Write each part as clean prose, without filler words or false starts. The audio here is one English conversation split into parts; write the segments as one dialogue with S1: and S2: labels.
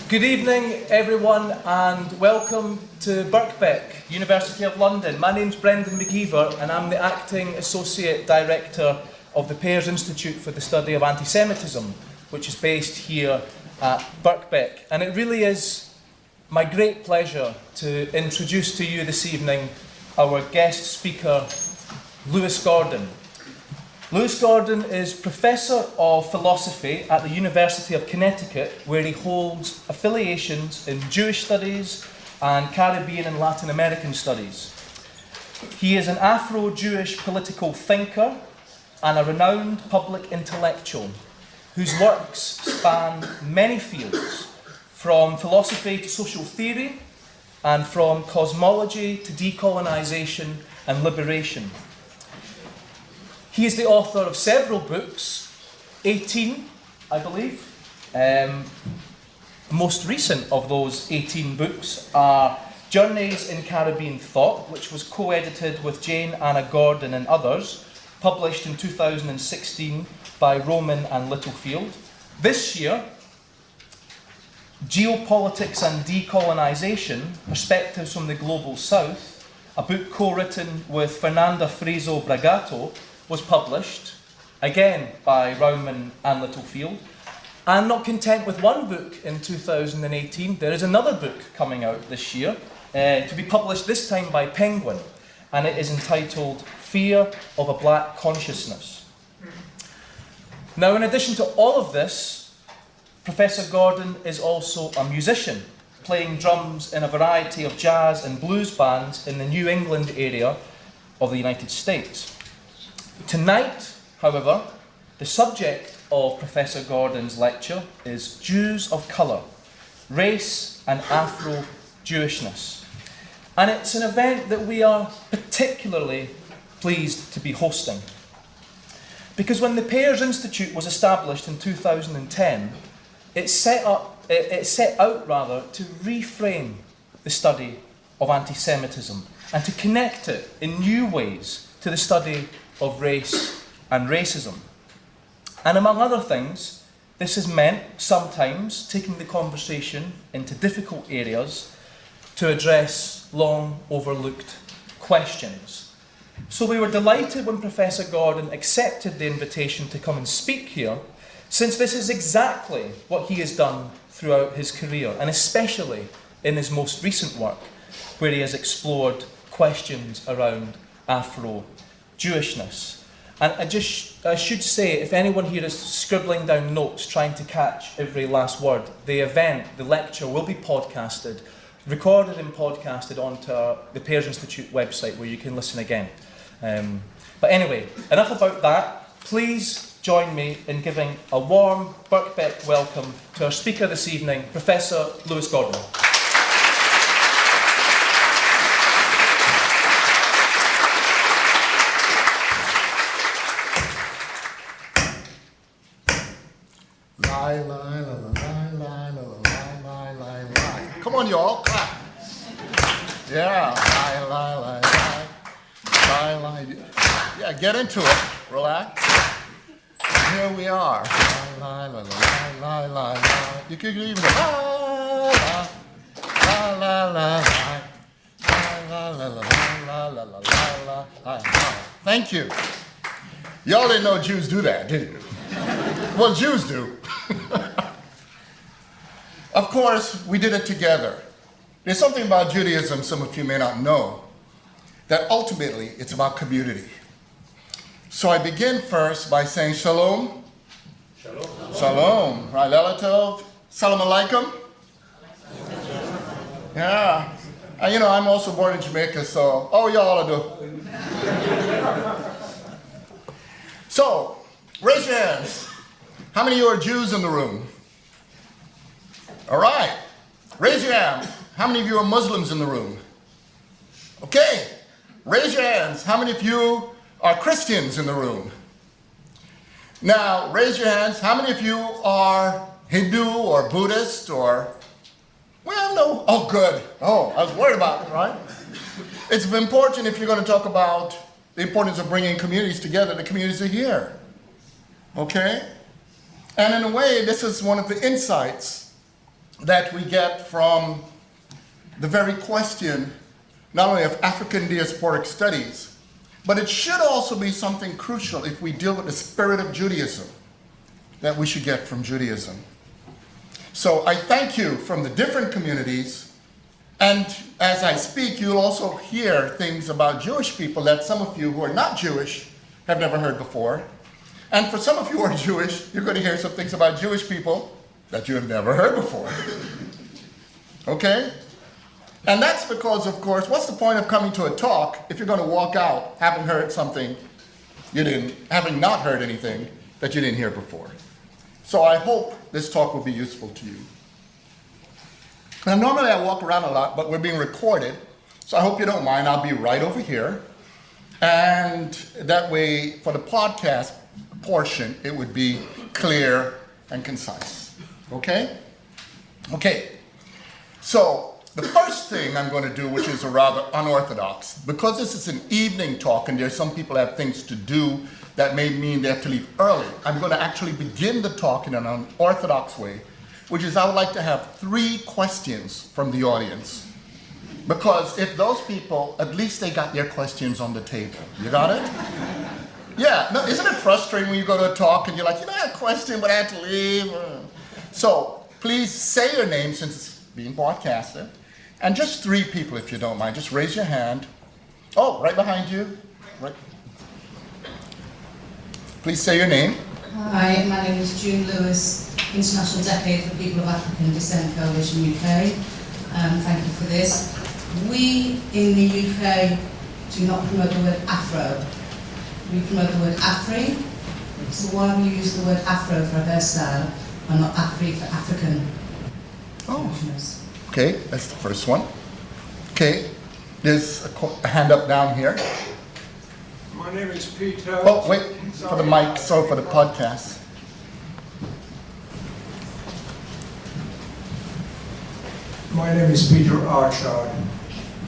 S1: Good evening, everyone, and welcome to Birkbeck, University of London. My name's Brendan McGeever, and I'm the Acting Associate Director of the Pears Institute for the Study of Antisemitism, which is based here at Birkbeck. And it really is my great pleasure to introduce to you this evening our guest speaker, Lewis Gordon. Lewis Gordon is Professor of Philosophy at the University of Connecticut, where he holds affiliations in Jewish Studies and Caribbean and Latin American Studies. He is an Afro-Jewish political thinker and a renowned public intellectual whose works span many fields, from philosophy to social theory and from cosmology to decolonization and liberation. He is the author of several books, 18, I believe. Most recent of those 18 books are Journeys in Caribbean Thought, which was co-edited with Jane Anna Gordon and others, published in 2016 by Rowman and Littlefield. This year, Geopolitics and Decolonization, Perspectives from the Global South, a book co-written with Fernanda Friso Bragato, was published, again by Rowman and Littlefield. And not content with one book in 2018, there is another book coming out this year, to be published this time by Penguin, and it is entitled Fear of a Black Consciousness. Now, in addition to all of this, Professor Gordon is also a musician, playing drums in a variety of jazz and blues bands in the New England area of the United States. Tonight, however, the subject of Professor Gordon's lecture is Jews of Colour, Race and Afro-Jewishness. And it's an event that we are particularly pleased to be hosting. Because when the Pears Institute was established in 2010, it set out to reframe the study of anti-Semitism and to connect it in new ways to the study of race and racism. And among other things, this has meant sometimes taking the conversation into difficult areas to address long overlooked questions. So we were delighted when Professor Gordon accepted the invitation to come and speak here, since this is exactly what he has done throughout his career, and especially in his most recent work, where he has explored questions around Afro-Jewishness. And I should say, if anyone here is scribbling down notes, trying to catch every last word, the lecture will be podcasted, recorded and podcasted onto the Pears Institute website where you can listen again. But anyway, enough about that. Please join me in giving a warm Birkbeck welcome to our speaker this evening, Professor Lewis Gordon.
S2: Come on, y'all, clap. Yeah, yeah, get into it. Relax. Here we are. You could even go Thank you. Y'all didn't know Jews do that, did you? Well, Jews do. Of course, we did it together. There's something about Judaism some of you may not know, that ultimately it's about community. So I begin first by saying shalom. Shalom. Shalom. Right, Lelatov. Salam alaikum. Yeah. And you know, I'm also born in Jamaica, so, y'all do. So, raise your hands. How many of you are Jews in the room? All right. Raise your hand. How many of you are Muslims in the room? Okay. Raise your hands. How many of you are Christians in the room? Now, raise your hands. How many of you are Hindu or Buddhist or, well, no. Oh, good. Oh, I was worried about it, right? It's important if you're going to talk about the importance of bringing communities together. The communities are here. Okay? And in a way, this is one of the insights that we get from the very question, not only of African diasporic studies, but it should also be something crucial if we deal with the spirit of Judaism that we should get from Judaism. So I thank you from the different communities, and as I speak, you'll also hear things about Jewish people that some of you who are not Jewish have never heard before. And for some of you who are Jewish, you're going to hear some things about Jewish people that you have never heard before. Okay? And that's because, of course, what's the point of coming to a talk if you're going to walk out having heard something having not heard anything that you didn't hear before? So I hope this talk will be useful to you. Now, normally I walk around a lot, but we're being recorded, so I hope you don't mind. I'll be right over here. And that way, for the podcast portion, it would be clear and concise. Okay? Okay. So the first thing I'm going to do, which is a rather unorthodox, because this is an evening talk and there's some people have things to do that may mean they have to leave early, I'm going to actually begin the talk in an unorthodox way, which is I would like to have 3 questions from the audience. Because if those people, at least they got their questions on the table. You got it? Yeah, no, isn't it frustrating when you go to a talk and you're like, I had a question, but I had to leave? So please say your name since it's being broadcasted. And just 3 people, if you don't mind. Just raise your hand. Oh, right behind you. Right. Please say your name.
S3: Hi, my name is June Lewis, International Decade for People of African Descent Coalition UK. Thank you for this. We in the UK do not promote the word Afro. We promote the word Afri. So why do we use the word Afro for a hairstyle and not Afri for African?
S2: Oh. Okay, that's the first one. Okay, there's a hand up down here.
S4: My name is Peter.
S2: Oh, wait, for the mic, so for the podcast.
S4: My name is Peter Archard.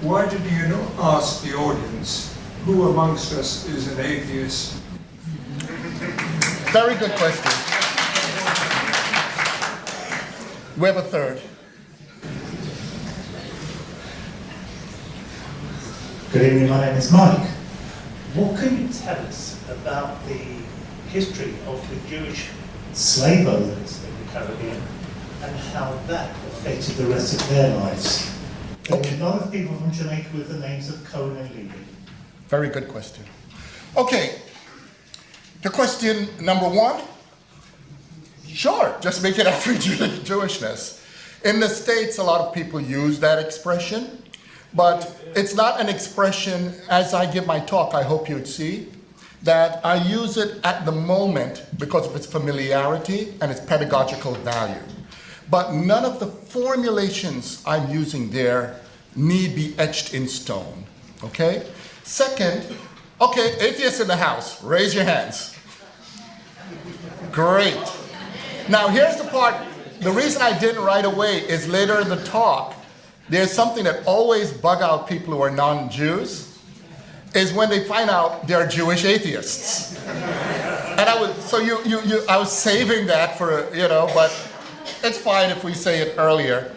S4: Why did you not ask the audience who amongst us is an atheist?
S2: Very good question. We have a third.
S5: Good evening, my name is Mike. What can you tell us about the history of the Jewish slave owners in the Caribbean and how that affected the rest of their lives? There were a lot of people from Jamaica with the names of Cohen and Levy.
S2: Very good question. Okay, the question number 1, sure, just make it Afro-Jewishness. In the States, a lot of people use that expression, but it's not an expression, as I give my talk, I hope you'd see, that I use it at the moment because of its familiarity and its pedagogical value. But none of the formulations I'm using there need be etched in stone, okay? Second, okay, atheists in the house, raise your hands. Great. Now here's the part, the reason I didn't right away is later in the talk, there's something that always bug out people who are non-Jews, is when they find out they're Jewish atheists. And I was saving that for, but it's fine if we say it earlier.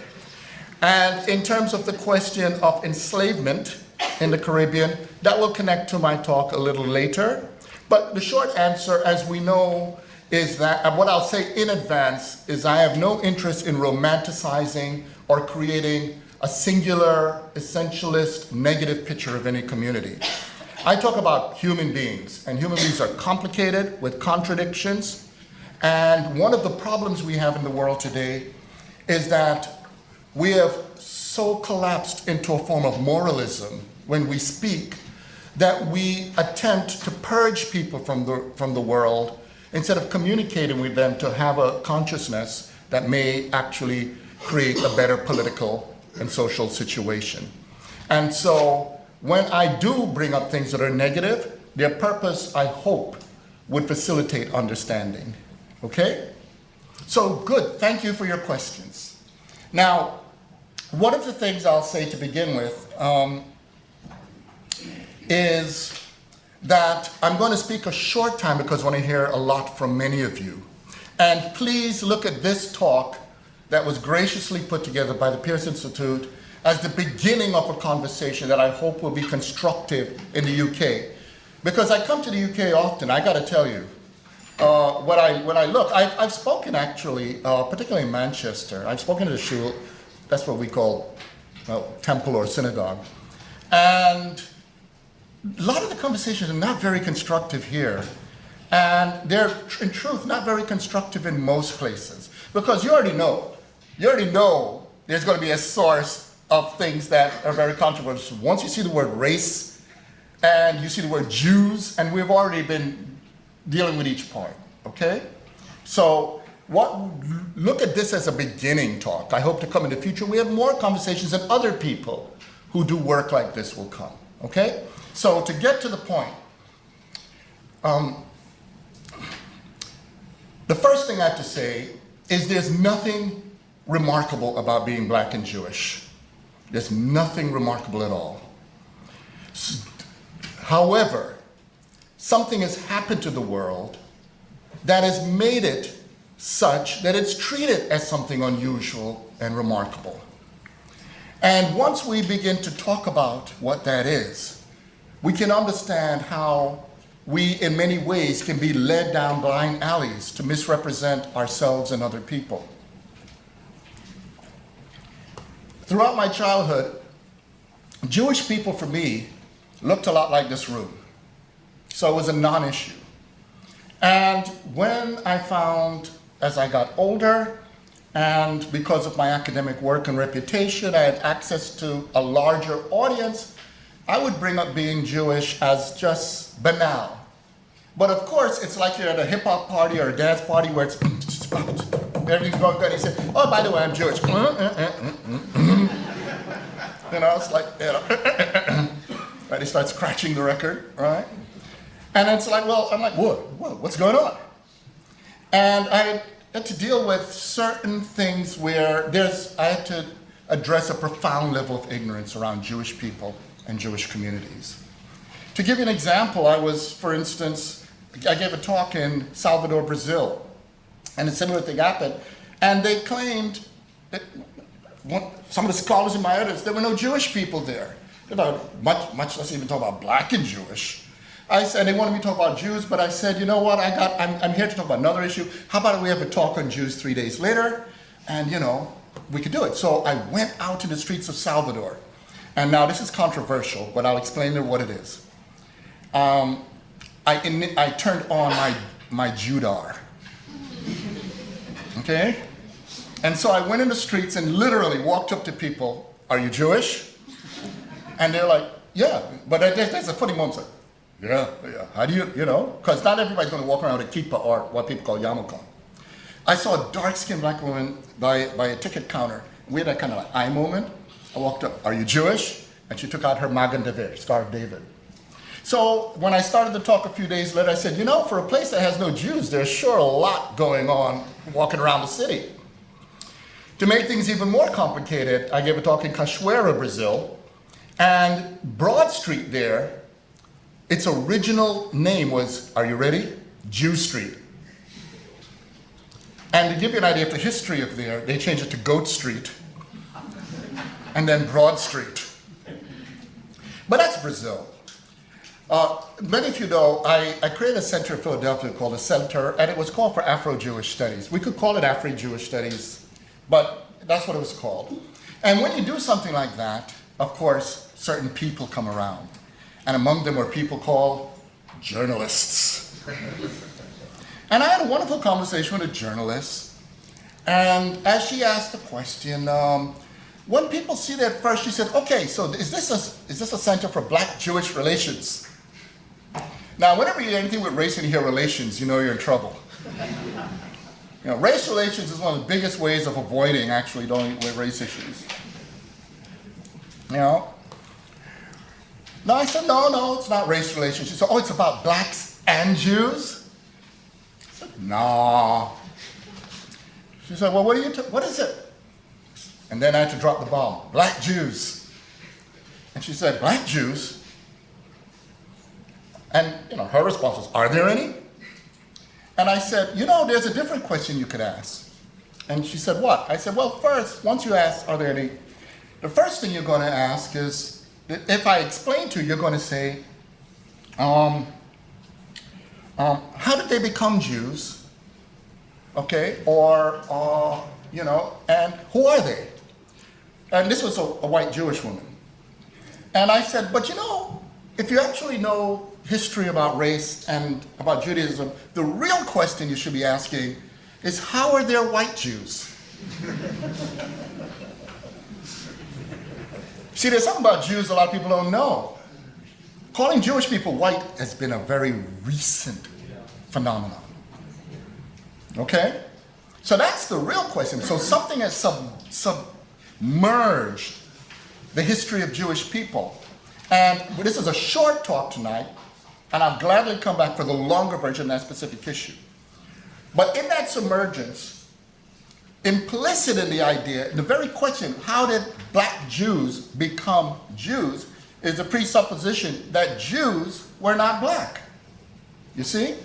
S2: And in terms of the question of enslavement in the Caribbean, that will connect to my talk a little later. But the short answer, as we know, is that, and what I'll say in advance, is I have no interest in romanticizing or creating a singular, essentialist, negative picture of any community. I talk about human beings, and human beings are complicated with contradictions. And one of the problems we have in the world today is that we have so collapsed into a form of moralism when we speak that we attempt to purge people from the world instead of communicating with them to have a consciousness that may actually create a better political and social situation. And so when I do bring up things that are negative, their purpose, I hope, would facilitate understanding. Okay? So good, thank you for your questions. Now, one of the things I'll say to begin with is that I'm going to speak a short time because I want to hear a lot from many of you. And please look at this talk that was graciously put together by the Pearce Institute as the beginning of a conversation that I hope will be constructive in the UK. Because I come to the UK often, I gotta tell you, when I look, I've spoken actually, particularly in Manchester, I've spoken at a shul, that's what we call temple or synagogue. And a lot of the conversations are not very constructive here. And they're, in truth, not very constructive in most places. Because you already know there's going to be a source of things that are very controversial. Once you see the word race, and you see the word Jews, and we've already been dealing with each part, okay? So look at this as a beginning talk. I hope to come in the future. We have more conversations and other people who do work like this will come, okay? So to get to the point, the first thing I have to say is there's nothing remarkable about being black and Jewish. There's nothing remarkable at all. However, something has happened to the world that has made it such that it's treated as something unusual and remarkable. And once we begin to talk about what that is, we can understand how we, in many ways, can be led down blind alleys to misrepresent ourselves and other people. Throughout my childhood, Jewish people, for me, looked a lot like this room. So it was a non-issue. And when I found, as I got older, and because of my academic work and reputation, I had access to a larger audience, I would bring up being Jewish as just banal. But of course, it's like you're at a hip hop party or a dance party where it's everything's going good. And you say, oh, by the way, I'm Jewish. You know, it's like, you know, right? He starts scratching the record, right? And it's like, well, I'm like, what's going on? And I had to deal with certain things where I had to address a profound level of ignorance around Jewish people and Jewish communities. To give you an example, I gave a talk in Salvador, Brazil, and a similar thing happened, and they claimed that some of the scholars in my audience, there were no Jewish people there. You know, much less even talk about black and Jewish. I said, they wanted me to talk about Jews, but I said, you know what, I'm here to talk about another issue. How about we have a talk on Jews 3 days later, and you know, we could do it. So I went out to the streets of Salvador. And now this is controversial, but I'll explain to you what it is. I turned on my Judar, okay? And so I went in the streets and literally walked up to people, are you Jewish? And they're like, yeah, but there's a funny moment, like, yeah, how do you know? Because not everybody's gonna walk around with a kippah or what people call yarmulke. I saw a dark-skinned black woman by a ticket counter. We had that kind of like eye moment. I walked up, are you Jewish? And she took out her Magen David, Star of David. So when I started the talk a few days later, I said, you know, for a place that has no Jews, there's sure a lot going on walking around the city. To make things even more complicated, I gave a talk in Cachoeira, Brazil, and Broad Street there, its original name was, are you ready? Jew Street. And to give you an idea of the history of there, they changed it to Goat Street, and then Broad Street. But that's Brazil. Many of you know, I created a center in Philadelphia called the Center, and it was called for Afro-Jewish Studies. We could call it Afro-Jewish Studies, but that's what it was called. And when you do something like that, of course, certain people come around. And among them were people called journalists. And I had a wonderful conversation with a journalist, and as she asked the question, when people see that first, she said, okay, so is this a center for black-Jewish relations? Now, whenever you do anything with race and you hear relations, you know you're in trouble. You know, race relations is one of the biggest ways of avoiding actually dealing with race issues. You know? No, I said, no, it's not race relations. She said, oh, it's about blacks and Jews? I said, no. She said, well, what is it? And then I had to drop the bomb. Black Jews. And she said, black Jews? And you know, her response was, are there any? And I said, you know, there's a different question you could ask. And she said, what? I said, well, first, once you ask, are there any, the first thing you're going to ask is, if I explain to you, you're going to say, how did they become Jews? Okay, or, you know, and who are they? And this was a white Jewish woman. And I said, but you know, if you actually know history about race and about Judaism, the real question you should be asking is, how are there white Jews? See, there's something about Jews a lot of people don't know. Calling Jewish people white has been a very recent phenomenon. Okay? So that's the real question. So something has submerged the history of Jewish people. And this is a short talk tonight, and I'll gladly come back for the longer version of that specific issue. But in that submergence, implicit in the idea, the very question, how did black Jews become Jews, is the presupposition that Jews were not black. You see?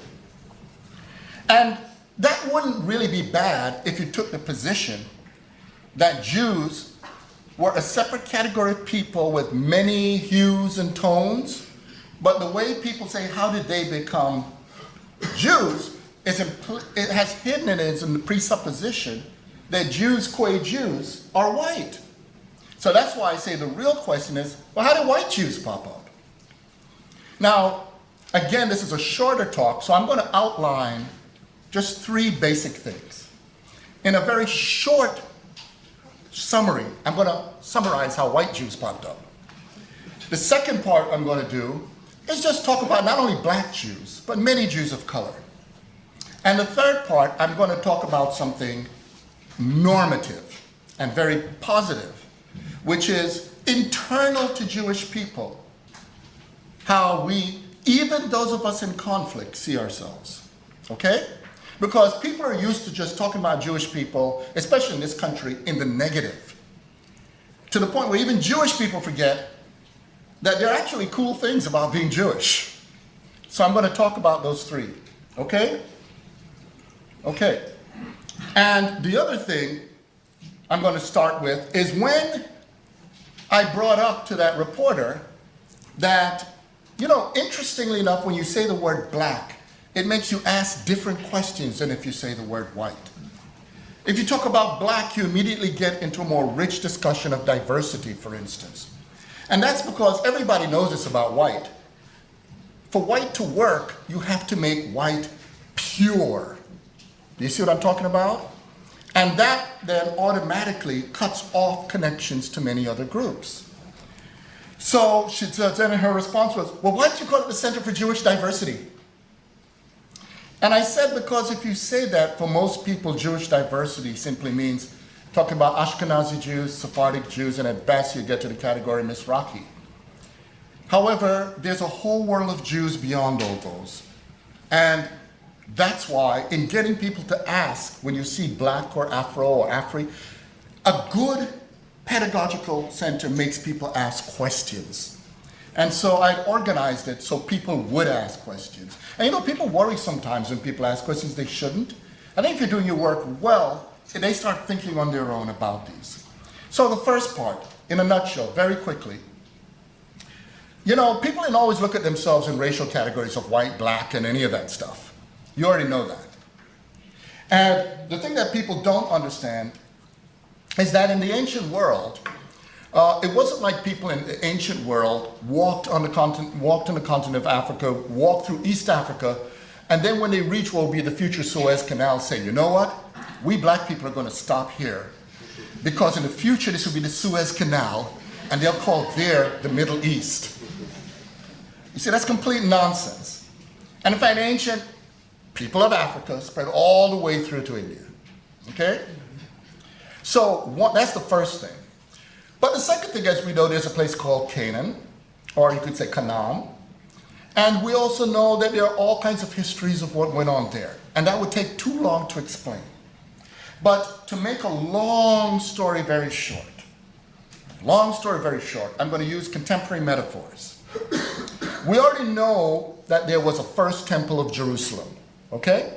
S2: And that wouldn't really be bad if you took the position that Jews were a separate category of people with many hues and tones. But the way people say, how did they become Jews, it has hidden in it in the presupposition that Jews, qua Jews, are white. So that's why I say the real question is, well, how did white Jews pop up? Now, again, this is a shorter talk, so I'm going to outline just 3 basic things. In a very short summary, I'm going to summarize how white Jews popped up. The second part I'm going to do is just talk about not only black Jews, but many Jews of color. And the third part, I'm going to talk about something normative and very positive, which is internal to Jewish people, how we, even those of us in conflict, see ourselves. Okay? Because people are used to just talking about Jewish people, especially in this country, in the negative. To the point where even Jewish people forget that there are actually cool things about being Jewish. So I'm going to talk about those 3. Okay? Okay. And the other thing I'm going to start with is when I brought up to that reporter that, you know, interestingly enough, when you say the word black, it makes you ask different questions than if you say the word white. If you talk about black, you immediately get into a more rich discussion of diversity, for instance. And that's because everybody knows this about white. For white to work, you have to make white pure. Do you see what I'm talking about? And that then automatically cuts off connections to many other groups. So she said, then her response was, well, why don't you call it the Center for Jewish Diversity? And I said, because if you say that, for most people, Jewish diversity simply means talking about Ashkenazi Jews, Sephardic Jews, and at best you get to the category Mizrahi. However, there's a whole world of Jews beyond all those. And that's why, in getting people to ask, when you see black or Afro or Afri, a good pedagogical center makes people ask questions. And so I organized it so people would ask questions. And you know, people worry sometimes when people ask questions they shouldn't. I think if you're doing your work well, they start thinking on their own about these. So the first part, in a nutshell, very quickly. You know, people didn't always look at themselves in racial categories of white, black, and any of that stuff. You already know that. And the thing that people don't understand is that in the ancient world, it wasn't like people in the ancient world walked on the continent of Africa, walked through East Africa, and then when they reach what will be the future Suez Canal, say, you know what? We black people are going to stop here because in the future this will be the Suez Canal, and they'll call there the Middle East. You see, that's complete nonsense. And in fact, ancient people of Africa spread all the way through to India. Okay? So that's the first thing. But the second thing, as we know, there's a place called Canaan, or you could say Canaan. And we also know that there are all kinds of histories of what went on there. And that would take too long to explain. But to make a long story very short, I'm going to use contemporary metaphors. We already know that there was a first temple of Jerusalem, okay?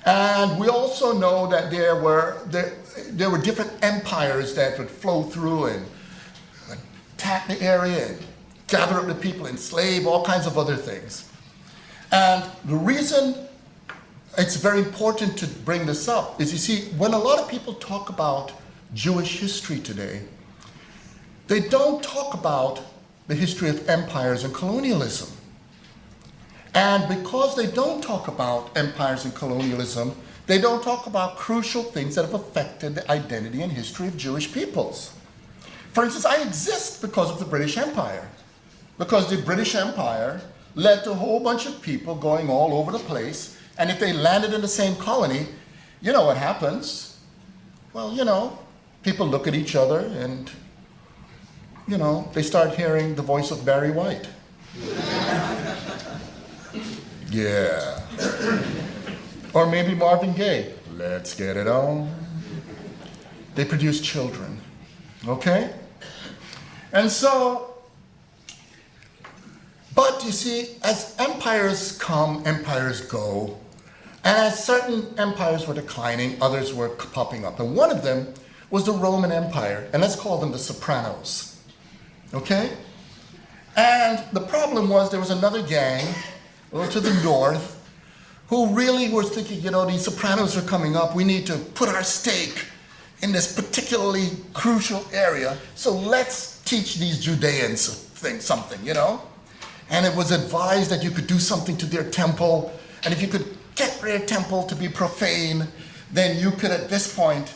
S2: And we also know that there were different empires that would flow through and attack the area and gather up the people, enslave, all kinds of other things. And the reason it's very important to bring this up is, you see, when a lot of people talk about Jewish history today, they don't talk about the history of empires and colonialism. And because they don't talk about empires and colonialism, they don't talk about crucial things that have affected the identity and history of Jewish peoples. For instance, I exist because of the British Empire. Because the British Empire led to a whole bunch of people going all over the place, and if they landed in the same colony, you know what happens. Well, you know, people look at each other and, you know, they start hearing the voice of Barry White. Yeah. Or maybe Marvin Gaye. Let's get it on. They produce children. Okay? And so, but you see, as empires come, empires go. And as certain empires were declining, others were popping up. And one of them was the Roman Empire. And let's call them the Sopranos. Okay? And the problem was there was another gang a little to the north who really was thinking, you know, these Sopranos are coming up. We need to put our stake in this particularly crucial area. So let's teach these Judeans something, you know? And it was advised that you could do something to their temple. And if you could get their temple to be profane, then you could, at this point,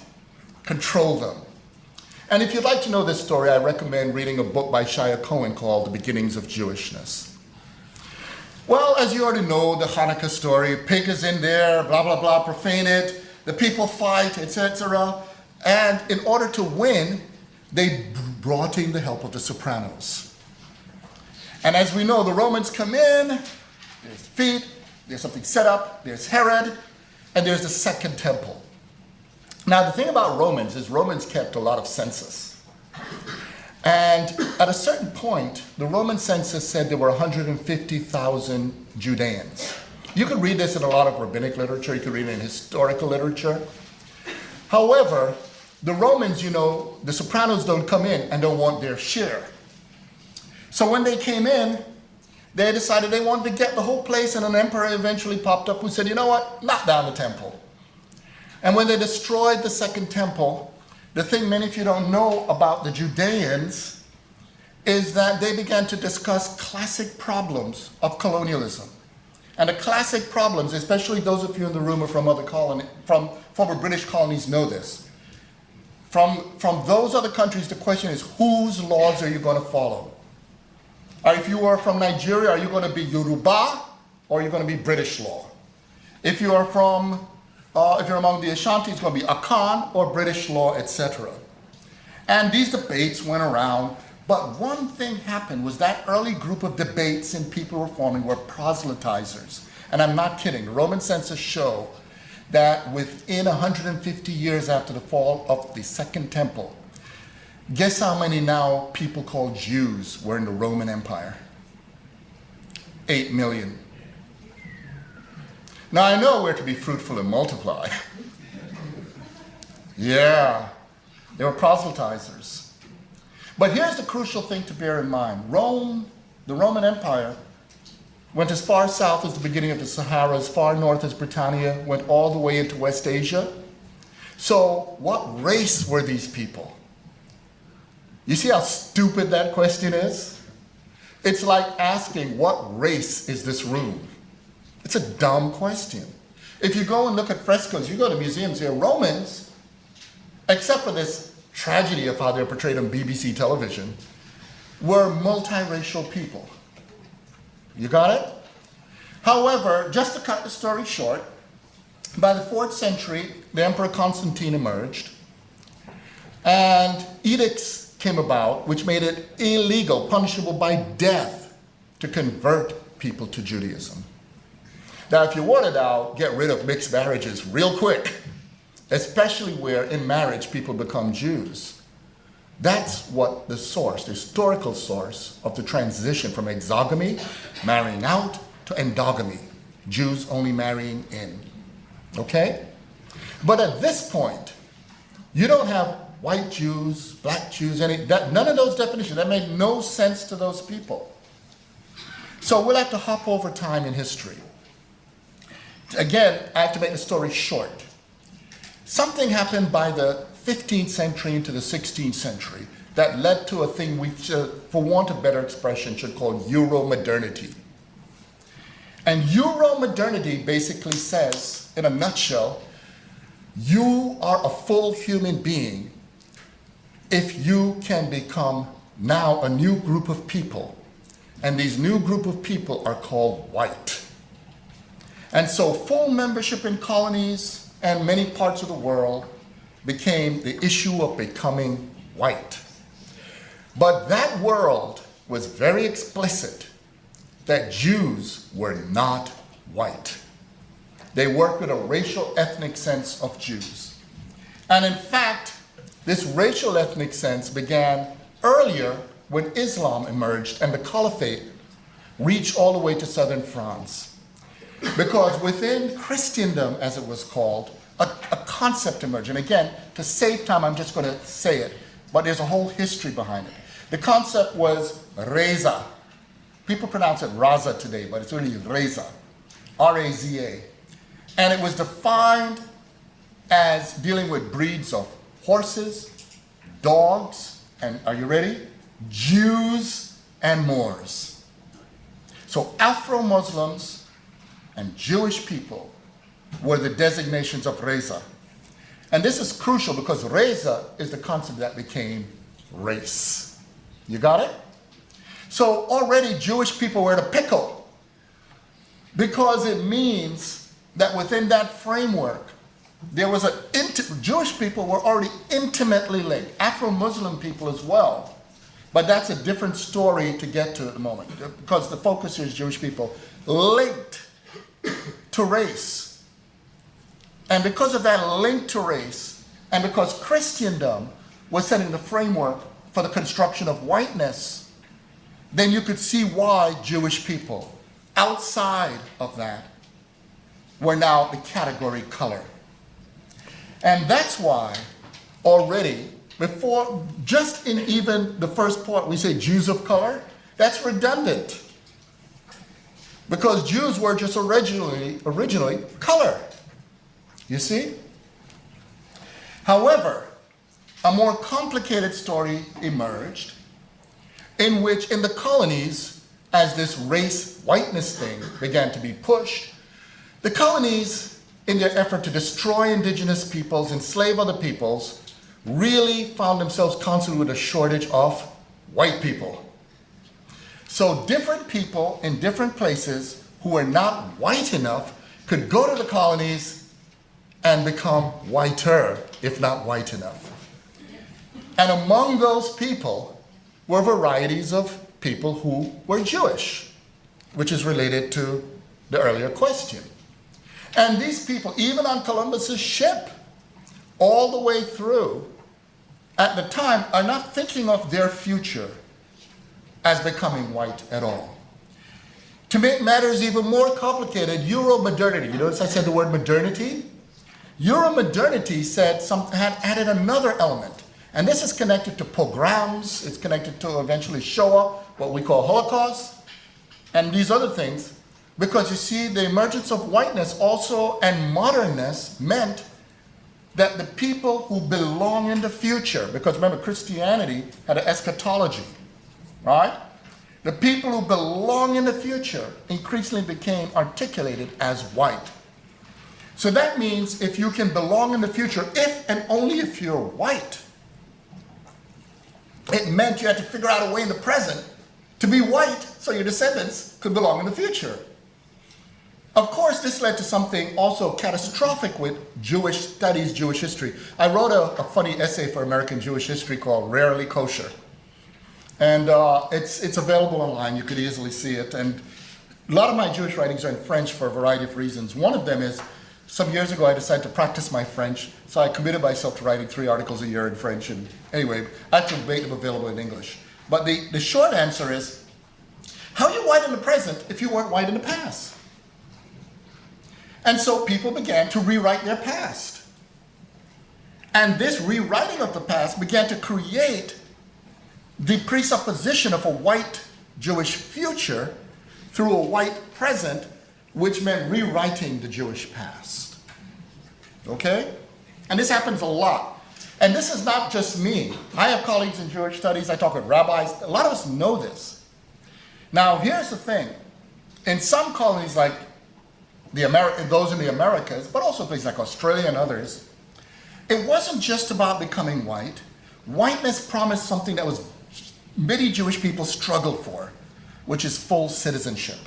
S2: control them. And if you'd like to know this story, I recommend reading a book by Shia Cohen called The Beginnings of Jewishness. Well, as you already know, the Hanukkah story, pig is in there, blah, blah, blah, profane it, the people fight, etc. And in order to win, they brought in the help of the Sopranos. And as we know, the Romans come in, there's feet, there's something set up, there's Herod, and there's the Second Temple. Now, the thing about Romans is Romans kept a lot of census. And at a certain point, the Roman census said there were 150,000 Judeans. You could read this in a lot of rabbinic literature, you could read it in historical literature. However, the Romans, you know, the Sopranos don't come in and don't want their share. So when they came in, they decided they wanted to get the whole place, and an emperor eventually popped up who said, you know what, knock down the temple. And when they destroyed the Second Temple, the thing many of you don't know about the Judeans is that they began to discuss classic problems of colonialism. And the classic problems, especially those of you in the room or from former British colonies know this. From those other countries, the question is, whose laws are you going to follow? Or if you are from Nigeria, are you going to be Yoruba or are you going to be British law? If you are from if you're among the Ashanti, it's going to be Akan or British law, etc. And these debates went around, but one thing happened was that early group of debates and people were forming were proselytizers. And I'm not kidding. The Roman census show that within 150 years after the fall of the Second Temple, guess how many now people called Jews were in the Roman Empire? 8 million. Now, I know we're to be fruitful and multiply. Yeah, they were proselytizers. But here's the crucial thing to bear in mind. Rome, the Roman Empire, went as far south as the beginning of the Sahara, as far north as Britannia, went all the way into West Asia. So what race were these people? You see how stupid that question is? It's like asking, what race is this room? It's a dumb question. If you go and look at frescoes, you go to museums here, Romans, except for this tragedy of how they're portrayed on BBC television, were multiracial people. You got it? However, just to cut the story short, by the 4th century, the Emperor Constantine emerged, and edicts came about which made it illegal, punishable by death, to convert people to Judaism. Now, if you wanted to get rid of mixed marriages real quick, especially where in marriage people become Jews, that's what the source, the historical source of the transition from exogamy, marrying out, to endogamy, Jews only marrying in. Okay? But at this point, you don't have white Jews, black Jews, none of those definitions. That made no sense to those people. So we'll have to hop over time in history. Again, I have to make the story short. Something happened by the 15th century into the 16th century that led to a thing we should, for want of better expression, should call Euromodernity. And Euromodernity basically says, in a nutshell, you are a full human being if you can become now a new group of people. And these new group of people are called white. And so full membership in colonies and many parts of the world became the issue of becoming white. But that world was very explicit that Jews were not white. They worked with a racial ethnic sense of Jews. And in fact, this racial ethnic sense began earlier when Islam emerged and the caliphate reached all the way to southern France. Because within Christendom, as it was called, a concept emerged. And again, to save time, I'm just going to say it, but there's a whole history behind it. The concept was Reza. People pronounce it Raza today, but it's really Reza, R-A-Z-A. And it was defined as dealing with breeds of horses, dogs, and are you ready? Jews and Moors. So Afro-Muslims and Jewish people were the designations of Reza. And this is crucial because Reza is the concept that became race. You got it? So already Jewish people were in a pickle because it means that within that framework, there was Jewish people were already intimately linked, Afro-Muslim people as well. But that's a different story to get to at the moment because the focus here is Jewish people linked to race. And because of that link to race, and because Christendom was setting the framework for the construction of whiteness, then you could see why Jewish people outside of that were now the category color. And that's why already, before, just in even the first part, we say Jews of color, that's redundant. Because Jews were just originally color. You see? However, a more complicated story emerged in which in the colonies, as this race whiteness thing began to be pushed, the colonies, in their effort to destroy indigenous peoples, enslave other peoples, really found themselves constantly with a shortage of white people. So different people in different places who were not white enough could go to the colonies and become whiter, if not white enough. And among those people were varieties of people who were Jewish, which is related to the earlier question. And these people, even on Columbus's ship, all the way through, at the time, are not thinking of their future as becoming white at all. To make matters even more complicated, Euromodernity, you notice I said the word modernity? Euromodernity had added another element. And this is connected to pogroms, it's connected to eventually Shoah, what we call Holocaust, and these other things. Because you see, the emergence of whiteness also and modernness meant that the people who belong in the future, because remember Christianity had an eschatology, right? The people who belong in the future increasingly became articulated as white. So that means if you can belong in the future, if and only if you're white, it meant you had to figure out a way in the present to be white so your descendants could belong in the future. Of course, this led to something also catastrophic with Jewish studies, Jewish history. I wrote a funny essay for American Jewish history called Rarely Kosher. And it's available online, you could easily see it. And a lot of my Jewish writings are in French for a variety of reasons. One of them is, some years ago I decided to practice my French, so I committed myself to writing 3 articles a year in French. And anyway, I have to make them available in English. But the short answer is, how are you white in the present if you weren't white in the past? And so people began to rewrite their past. And this rewriting of the past began to create the presupposition of a white Jewish future through a white present, which meant rewriting the Jewish past. Okay? And this happens a lot. And this is not just me. I have colleagues in Jewish studies, I talk with rabbis, a lot of us know this. Now, here's the thing. In some colonies like those in the Americas, but also places like Australia and others, it wasn't just about becoming white. Whiteness promised something that was many Jewish people struggled for, which is full citizenship.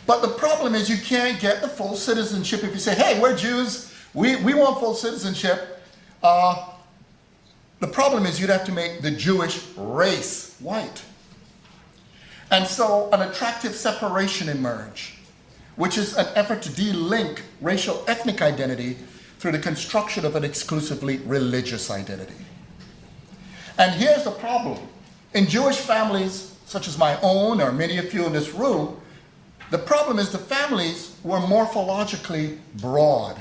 S2: But the problem is you can't get the full citizenship if you say, hey, we're Jews, we want full citizenship. The problem is you'd have to make the Jewish race white. And so an attractive separation emerged, which is an effort to de-link racial ethnic identity through the construction of an exclusively religious identity. And here's the problem. In Jewish families, such as my own or many of you in this room, the problem is the families were morphologically broad,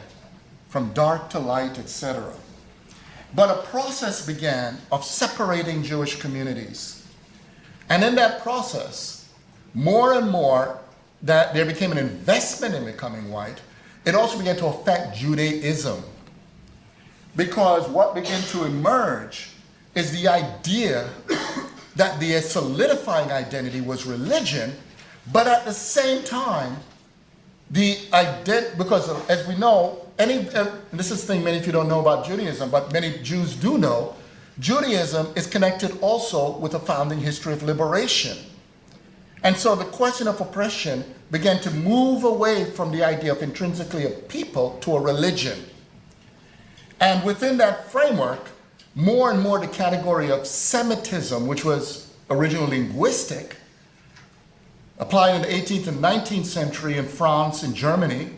S2: from dark to light, etc. But a process began of separating Jewish communities. And in that process, more and more that there became an investment in becoming white, it also began to affect Judaism. Because what began to emerge is the idea that the solidifying identity was religion, but at the same time, because as we know, and this is the thing many of you don't know about Judaism, but many Jews do know, Judaism is connected also with a founding history of liberation. And so the question of oppression began to move away from the idea of intrinsically a people to a religion. And within that framework, more and more the category of Semitism, which was originally linguistic, applied in the 18th and 19th century in France and Germany,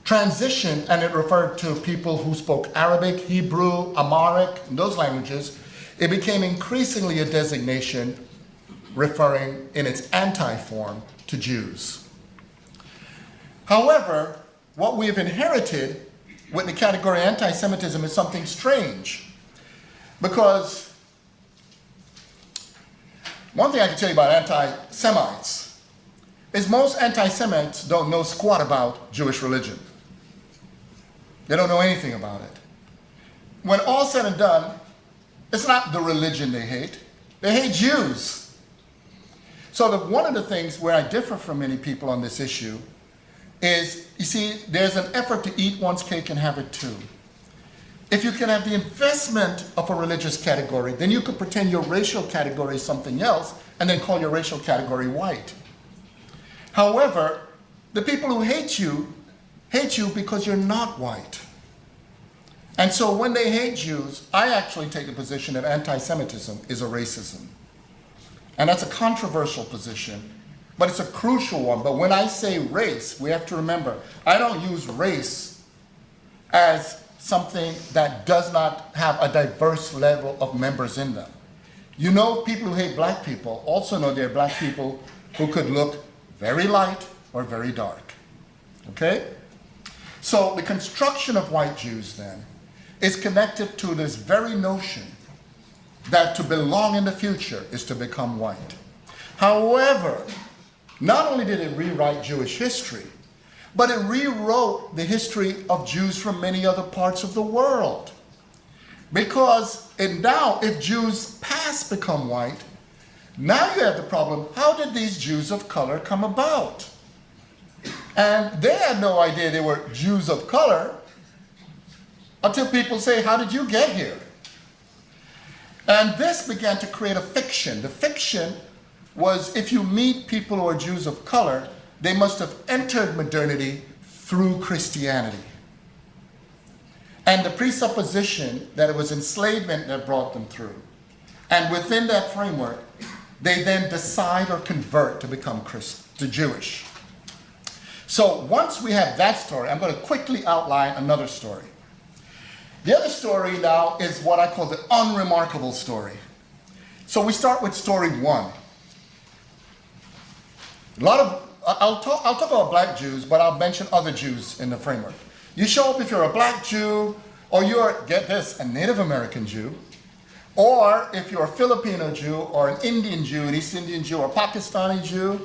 S2: transitioned, and it referred to people who spoke Arabic, Hebrew, Amharic, and those languages. It became increasingly a designation referring in its anti-form to Jews. However, what we have inherited with the category anti-Semitism is something strange. Because one thing I can tell you about anti-Semites is most anti-Semites don't know squat about Jewish religion. They don't know anything about it. When all said and done, it's not the religion they hate Jews. So one of the things where I differ from many people on this issue is, you see, there's an effort to eat one's cake and have it too. If you can have the investment of a religious category, then you could pretend your racial category is something else and then call your racial category white. However, the people who hate you because you're not white. And so when they hate Jews, I actually take the position that anti-Semitism is a racism. And that's a controversial position, but it's a crucial one. But when I say race, we have to remember, I don't use race as something that does not have a diverse level of members in them. You know, people who hate black people also know they're black people who could look very light or very dark. Okay? So the construction of white Jews then is connected to this very notion that to belong in the future is to become white. However, not only did it rewrite Jewish history, but it rewrote the history of Jews from many other parts of the world. Because now, if Jews past become white, now you have the problem, how did these Jews of color come about? And they had no idea they were Jews of color until people say, how did you get here? And this began to create a fiction. The fiction was, if you meet people who are Jews of color, they must have entered modernity through Christianity. And the presupposition that it was enslavement that brought them through. And within that framework, they then decide or convert to become Jewish. So once we have that story, I'm going to quickly outline another story. The other story now is what I call the unremarkable story. So we start with story one. A lot of I'll talk about black Jews, but I'll mention other Jews in the framework. You show up if you're a black Jew, or you're, get this, a Native American Jew, or if you're a Filipino Jew, or an Indian Jew, an East Indian Jew, or a Pakistani Jew,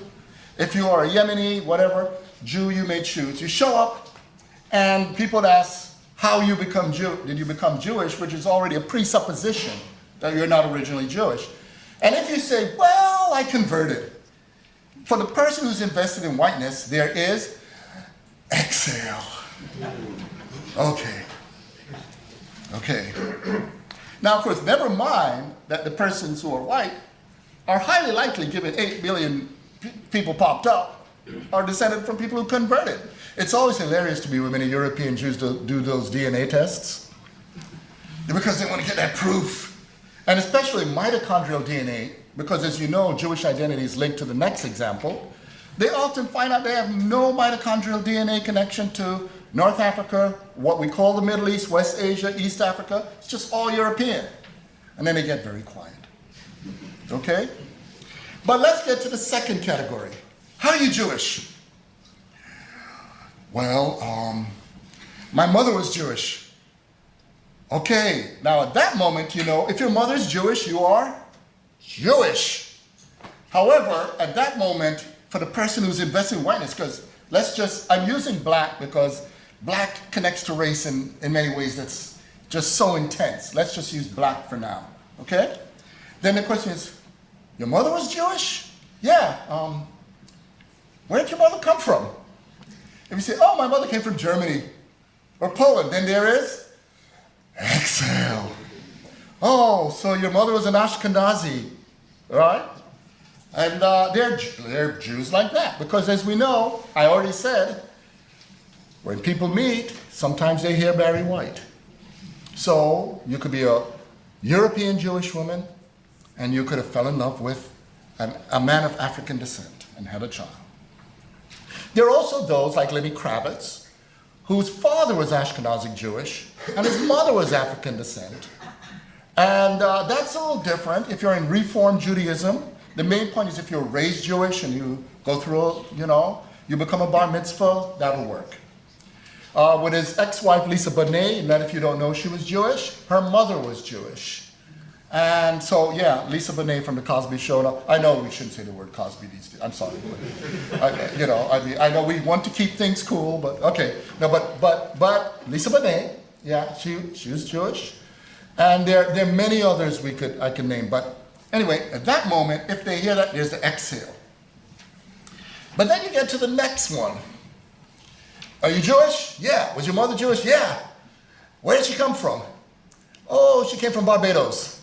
S2: if you are a Yemeni, whatever Jew you may choose. You show up, and people would ask how you become did you become Jewish, which is already a presupposition that you're not originally Jewish. And if you say, well, I converted, for the person who's invested in whiteness, there is exhale. Okay. Now, of course, never mind that the persons who are white are highly likely, given 8 billion people popped up, are descended from people who converted. It's always hilarious to me when many European Jews do those DNA tests, because they want to get that proof. And especially mitochondrial DNA, because as you know, Jewish identity is linked to the next example. They often find out they have no mitochondrial DNA connection to North Africa, what we call the Middle East, West Asia, East Africa. It's just all European. And then they get very quiet. Okay? But let's get to the second category. How are you Jewish? Well, my mother was Jewish. Okay, now at that moment, you know, if your mother's Jewish, you are Jewish. However, at that moment, for the person who's investing in whiteness, because I'm using black because black connects to race in many ways that's just so intense. Let's just use black for now, okay? Then the question is, your mother was Jewish? Yeah, where did your mother come from? If you say, oh, my mother came from Germany or Poland, then there is exhale. Oh, so your mother was an Ashkenazi, right? And they're Jews like that, because as we know, I already said, when people meet, sometimes they hear Barry White. So you could be a European Jewish woman, and you could have fell in love with a man of African descent and had a child. There are also those like Lenny Kravitz, whose father was Ashkenazi Jewish, and his mother was African descent. And that's a little different. If you're in Reform Judaism, the main point is if you're raised Jewish and you go through, you become a bar mitzvah, that'll work. With his ex-wife, Lisa Bonet, and that if you don't know she was Jewish, her mother was Jewish. And so, yeah, Lisa Bonet from the Cosby Show. Now, I know we shouldn't say the word Cosby these days. I'm sorry. But, I know we want to keep things cool, but okay. No, but Lisa Bonet, yeah, she was Jewish. And there are many others I can name. But anyway, at that moment, if they hear that, there's the exhale. But then you get to the next one. Are you Jewish? Yeah. Was your mother Jewish? Yeah. Where did she come from? Oh, she came from Barbados.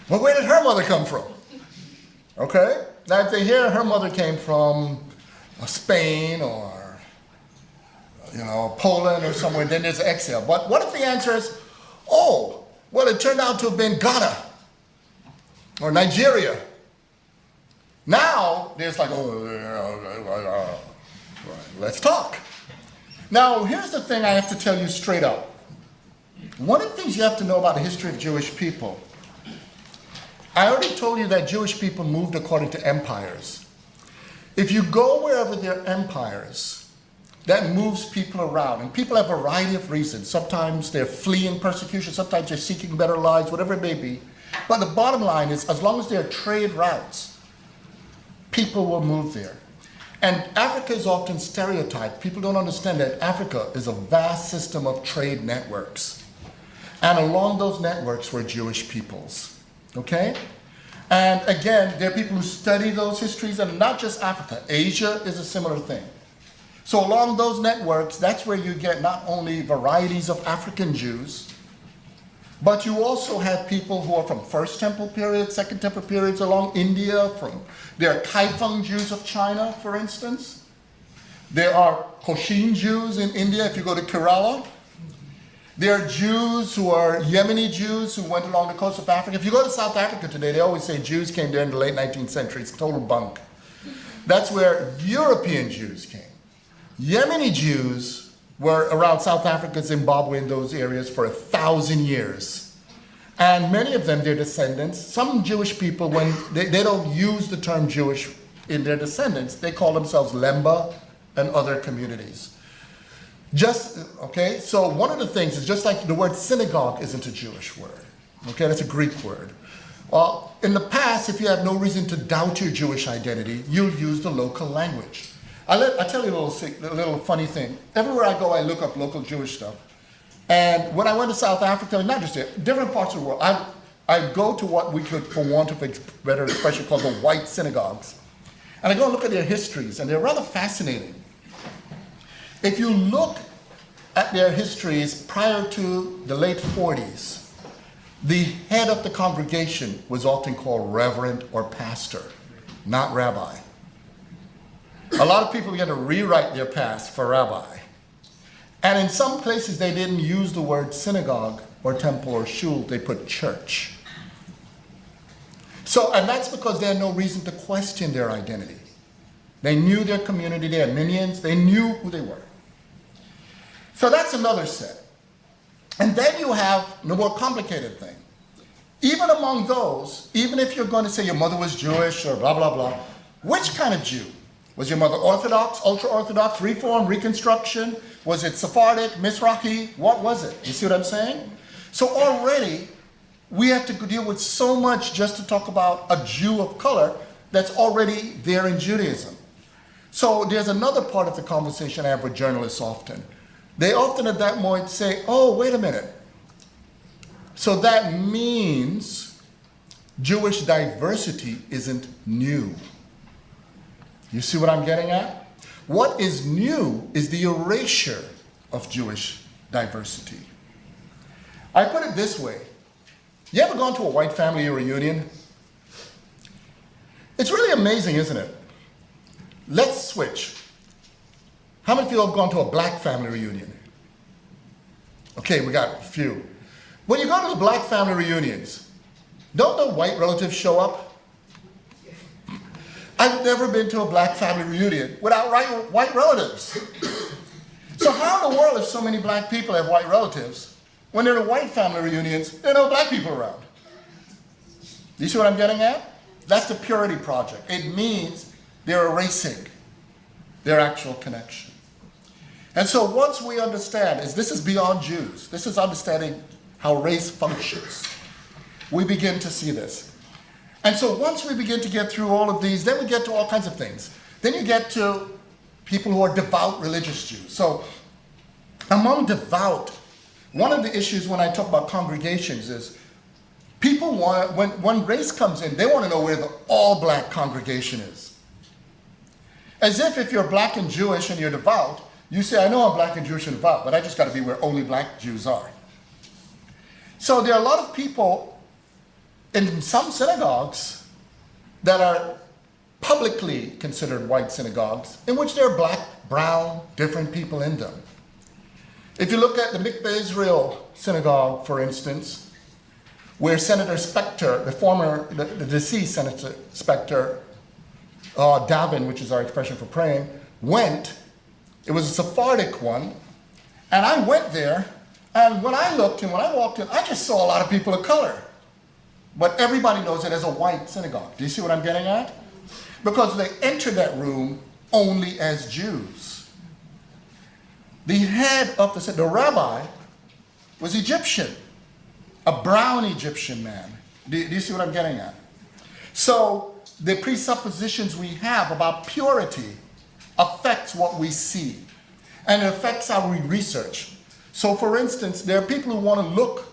S2: Well, where did her mother come from? Okay? Now, if they hear her mother came from Spain or, Poland or somewhere, then there's an exhale. But what if the answer is, oh, well, it turned out to have been Ghana or Nigeria? Now, there's like, let's talk. Now, here's the thing I have to tell you straight up. One of the things you have to know about the history of Jewish people, I already told you that Jewish people moved according to empires. If you go wherever there are empires, that moves people around. And people have a variety of reasons. Sometimes they're fleeing persecution, sometimes they're seeking better lives, whatever it may be. But the bottom line is, as long as there are trade routes, people will move there. And Africa is often stereotyped. People don't understand that Africa is a vast system of trade networks. And along those networks were Jewish peoples. Okay? And again, there are people who study those histories, and not just Africa. Asia is a similar thing. So along those networks, that's where you get not only varieties of African Jews, but you also have people who are from First Temple period, Second Temple periods along India. There are Kaifeng Jews of China, for instance. There are Koshin Jews in India, if you go to Kerala. There are Jews who are Yemeni Jews who went along the coast of Africa. If you go to South Africa today, they always say Jews came there in the late 19th century. It's total bunk. That's where European Jews came. Yemeni Jews were around South Africa, Zimbabwe, and those areas for 1,000 years. And many of them, their descendants, some Jewish people, when they don't use the term Jewish in their descendants, they call themselves Lemba and other communities. Okay, so one of the things is just like the word synagogue isn't a Jewish word. Okay, that's a Greek word. In the past, if you have no reason to doubt your Jewish identity, you'll use the local language. I'll tell you a little funny thing. Everywhere I go, I look up local Jewish stuff. And when I went to South Africa, not just there, different parts of the world, I go to what we could, for want of a better expression, call the white synagogues. And I go and look at their histories, and they're rather fascinating. If you look at their histories prior to the late 40s, the head of the congregation was often called reverend or pastor, not rabbi. A lot of people began to rewrite their past for rabbi. And in some places, they didn't use the word synagogue or temple or shul, they put church. So, and that's because they had no reason to question their identity. They knew their community, they had minions, they knew who they were. So that's another set. And then you have the more complicated thing. Even among those, even if you're going to say your mother was Jewish or blah, blah, blah, which kind of Jew? Was your mother Orthodox, ultra-Orthodox, Reform, Reconstruction? Was it Sephardic, Mizrahi? What was it? You see what I'm saying? So already, we have to deal with so much just to talk about a Jew of color that's already there in Judaism. So there's another part of the conversation I have with journalists often. They often at that point say, oh, wait a minute. So that means Jewish diversity isn't new. You see what I'm getting at? What is new is the erasure of Jewish diversity. I put it this way. You ever gone to a white family reunion? It's really amazing, isn't it? Let's switch. How many of you have gone to a black family reunion? Okay, we got a few. When you go to the black family reunions, don't the white relatives show up? I've never been to a black family reunion without white relatives. So how in the world if so many black people have white relatives, when they're at white family reunions, there are no black people around? Do you see what I'm getting at? That's the Purity Project. It means they're erasing their actual connection. And so once we understand, this is beyond Jews, this is understanding how race functions, we begin to see this. And so once we begin to get through all of these, then we get to all kinds of things. Then you get to people who are devout religious Jews. So among devout, one of the issues when I talk about congregations is people want, when race comes in, they want to know where the all-black congregation is. As if you're black and Jewish and you're devout, you say, I know I'm black and Jewish and devout, but I just got to be where only black Jews are. So there are a lot of people in some synagogues that are publicly considered white synagogues, in which there are black, brown, different people in them. If you look at the Mikveh Israel synagogue, for instance, where Senator Specter, the deceased Senator Specter, Davin, which is our expression for praying, went, it was a Sephardic one, and I went there, and when I looked and when I walked in, I just saw a lot of people of color. But everybody knows it as a white synagogue. Do you see what I'm getting at? Because they entered that room only as Jews. The head of the rabbi was Egyptian, a brown Egyptian man. Do you see what I'm getting at? So the presuppositions we have about purity affects what we see, and it affects how we research. So for instance, there are people who want to look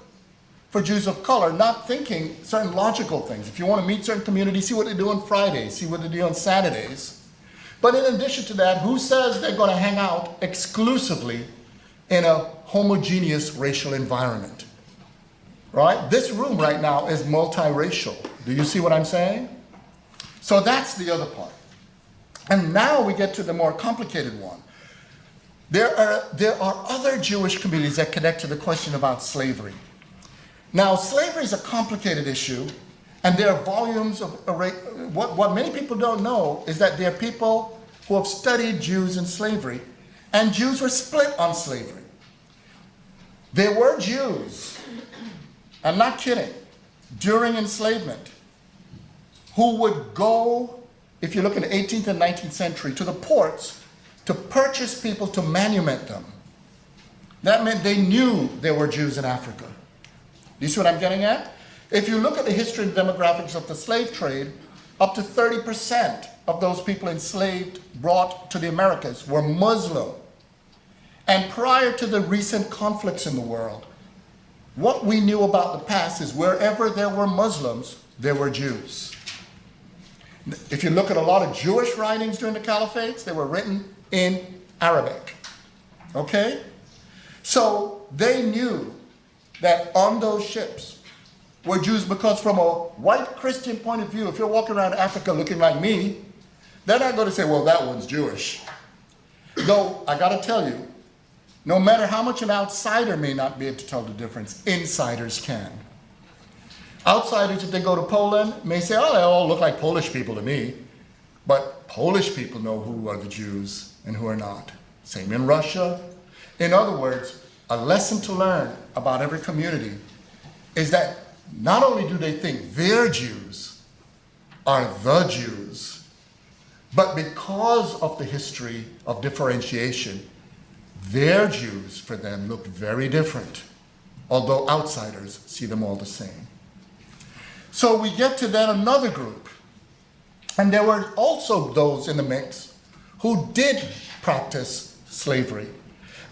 S2: for Jews of color, not thinking certain logical things. If you want to meet certain communities, see what they do on Fridays, see what they do on Saturdays. But in addition to that, who says they're going to hang out exclusively in a homogeneous racial environment? Right? This room right now is multiracial. Do you see what I'm saying? So that's the other part. And now we get to the more complicated one. There are other Jewish communities that connect to the question about slavery. Now, slavery is a complicated issue, and there are volumes of, what many people don't know is that there are people who have studied Jews in slavery, and Jews were split on slavery. There were Jews I'm not kidding, during enslavement, who would go, if you look in the 18th and 19th century, to the ports to purchase people to manumit them. That meant they knew there were Jews in Africa. Do you see what I'm getting at? If you look at the history and demographics of the slave trade, up to 30% of those people enslaved brought to the Americas were Muslim. And prior to the recent conflicts in the world, what we knew about the past is wherever there were Muslims, there were Jews. If you look at a lot of Jewish writings during the Caliphates, they were written in Arabic. Okay? So they knew that on those ships were Jews, because from a white Christian point of view, if you're walking around Africa looking like me, they're not going to say, well, that one's Jewish. Though, I got to tell you, no matter how much an outsider may not be able to tell the difference, insiders can. Outsiders, if they go to Poland, may say, oh, they all look like Polish people to me. But Polish people know who are the Jews and who are not. Same in Russia. In other words, a lesson to learn about every community is that not only do they think their Jews are the Jews, but because of the history of differentiation, their Jews for them look very different, although outsiders see them all the same. So we get to then another group, and there were also those in the mix who did practice slavery.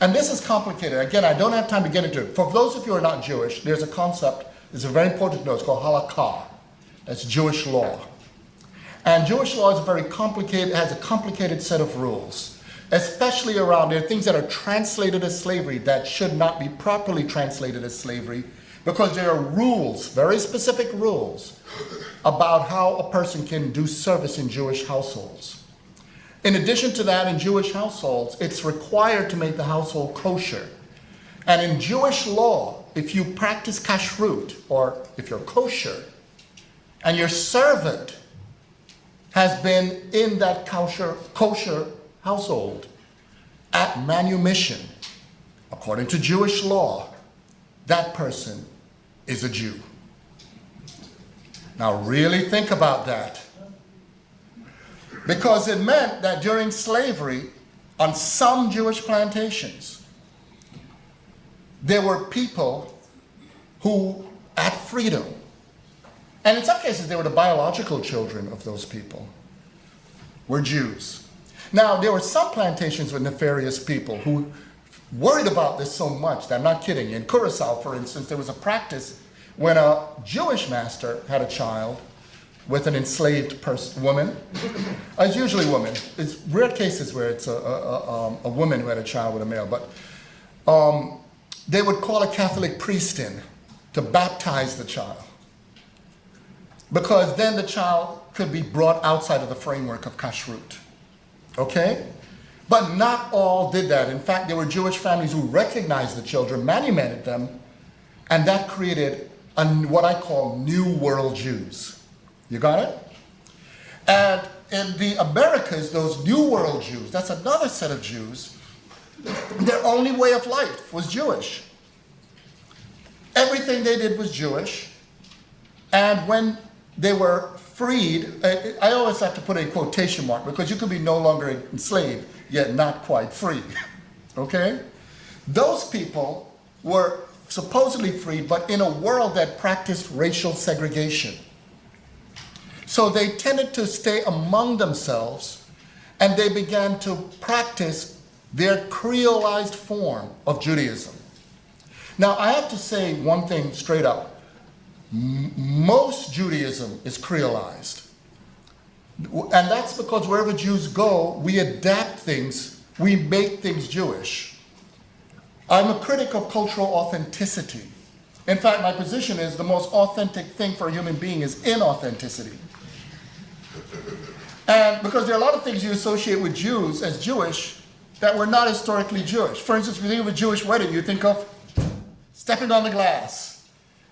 S2: And this is complicated. Again, I don't have time to get into it. For those of you who are not Jewish, there's a concept, it's a very important note, it's called halakha. That's Jewish law. And Jewish law is very complicated, it has a complicated set of rules, especially around, there are things that are translated as slavery that should not be properly translated as slavery, because there are rules, very specific rules, about how a person can do service in Jewish households. In addition to that, in Jewish households, it's required to make the household kosher. And in Jewish law, if you practice kashrut, or if you're kosher, and your servant has been in that kosher household at manumission, according to Jewish law, that person is a Jew. Now really think about that. Because it meant that during slavery, on some Jewish plantations, there were people who, at freedom, and in some cases they were the biological children of those people, were Jews. Now, there were some plantations with nefarious people who worried about this so much that I'm not kidding. In Curacao, for instance, there was a practice when a Jewish master had a child with an enslaved woman. It's usually women. It's rare cases where it's a woman who had a child with a male, but they would call a Catholic priest in to baptize the child, because then the child could be brought outside of the framework of kashrut. Okay? But not all did that. In fact, there were Jewish families who recognized the children, manumitted them, and that created what I call New World Jews. You got it? And in the Americas, those New World Jews, that's another set of Jews, their only way of life was Jewish. Everything they did was Jewish. And when they were freed, I always have to put a quotation mark, because you could be no longer enslaved, yet not quite free. Okay? Those people were supposedly freed, but in a world that practiced racial segregation. So they tended to stay among themselves, and they began to practice their creolized form of Judaism. Now, I have to say one thing straight up. Most Judaism is creolized. And that's because wherever Jews go, we adapt things, we make things Jewish. I'm a critic of cultural authenticity. In fact, my position is the most authentic thing for a human being is inauthenticity. And because there are a lot of things you associate with Jews as Jewish that were not historically Jewish. For instance, if you think of a Jewish wedding, you think of stepping on the glass.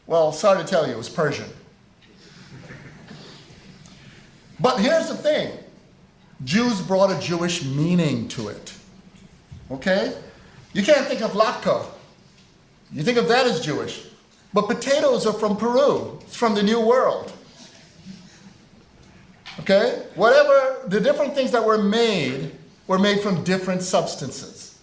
S2: Well, sorry to tell you, it was Persian. But here's the thing. Jews brought a Jewish meaning to it. Okay? You can't think of latke. You think of that as Jewish. But potatoes are from Peru. It's from the New World. Okay? Whatever, the different things that were made from different substances.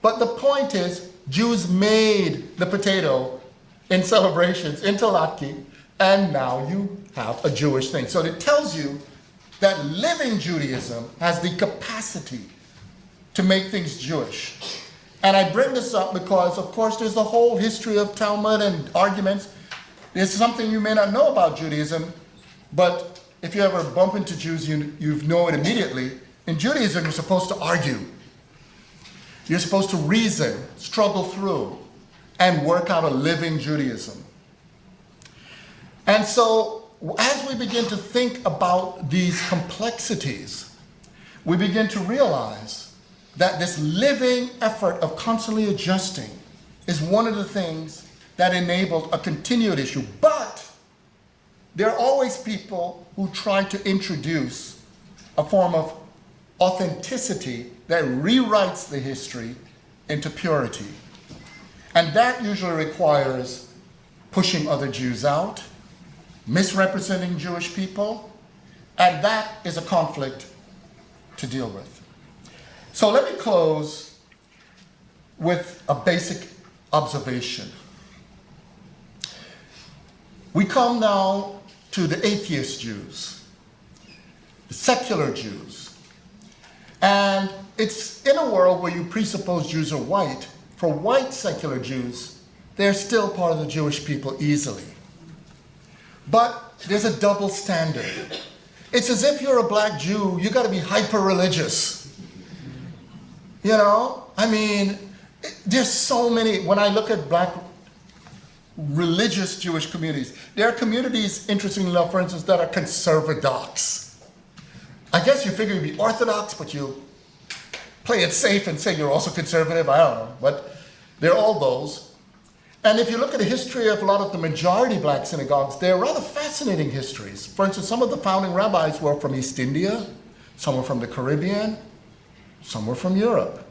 S2: But the point is, Jews made the potato in celebrations, in latke, and now you have a Jewish thing. So it tells you that living Judaism has the capacity to make things Jewish. And I bring this up because, of course, there's the whole history of Talmud and arguments. There's something you may not know about Judaism, but if you ever bump into Jews, you know it immediately. In Judaism, you're supposed to argue. You're supposed to reason, struggle through, and work out a living Judaism. And so, as we begin to think about these complexities, we begin to realize that this living effort of constantly adjusting is one of the things that enabled a continued issue. But there are always people who try to introduce a form of authenticity that rewrites the history into purity. And that usually requires pushing other Jews out, misrepresenting Jewish people, and that is a conflict to deal with. So let me close with a basic observation. We come now to the atheist Jews, the secular Jews. And it's in a world where you presuppose Jews are white. For white secular Jews, they're still part of the Jewish people easily. But there's a double standard. It's as if you're a black Jew, you gotta be hyper-religious. You know, I mean, there's so many, when I look at black religious Jewish communities, there are communities, interestingly enough, for instance, that are conservadox. I guess you figure you'd be orthodox, but you play it safe and say you're also conservative, I don't know, but they're all those. And if you look at the history of a lot of the majority black synagogues, they're rather fascinating histories. For instance, some of the founding rabbis were from East India, some were from the Caribbean, some were from Europe.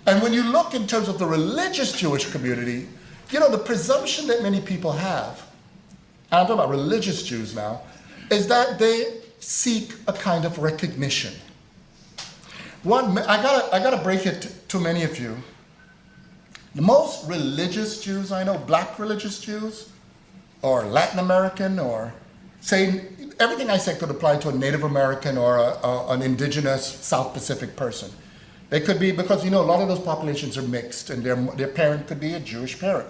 S2: And when you look in terms of the religious Jewish community, you know, the presumption that many people have, and I'm talking about religious Jews now, is that they seek a kind of recognition. I gotta break it to many of you. The most religious Jews I know, black religious Jews, or Latin American, or say, everything I said could apply to a Native American or an indigenous South Pacific person. They could be, because you know, a lot of those populations are mixed, and their parent could be a Jewish parent.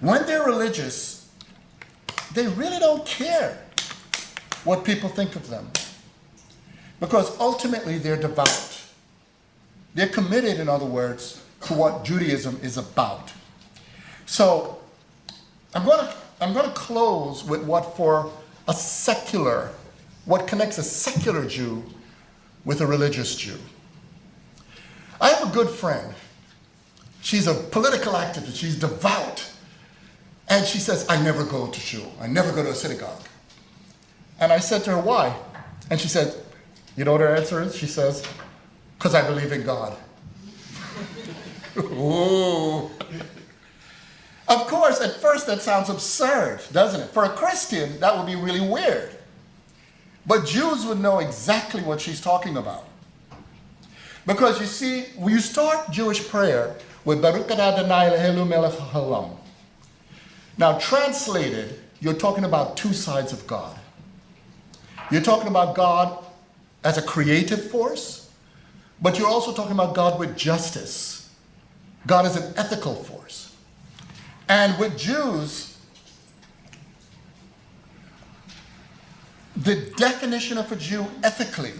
S2: When they're religious, they really don't care what people think of them. Because ultimately they're devout. They're committed, in other words, to what Judaism is about. So I'm going to close with what connects a secular Jew with a religious Jew. I have a good friend. She's a political activist. She's devout. And she says, I never go to shul. I never go to a synagogue. And I said to her, why? And she said, you know what her answer is? She says, because I believe in God. Ooh. Of course, at first that sounds absurd, doesn't it? For a Christian, that would be really weird. But Jews would know exactly what she's talking about. Because you see, when you start Jewish prayer with Baruch Atah Adonai Eloheinu melech haolam. Now translated, you're talking about two sides of God. You're talking about God as a creative force, but you're also talking about God with justice. God as an ethical force. And with Jews, the definition of a Jew ethically,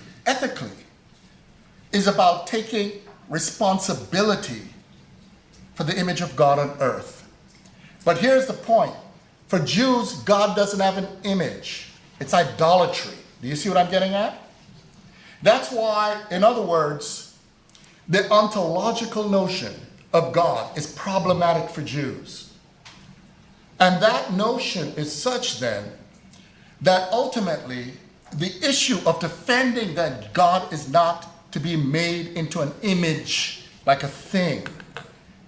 S2: is about taking responsibility for the image of God on earth. But here's the point. For Jews, God doesn't have an image. It's idolatry. Do you see what I'm getting at? That's why, in other words, the ontological notion of God is problematic for Jews. And that notion is such then that ultimately the issue of defending that God is not to be made into an image like a thing,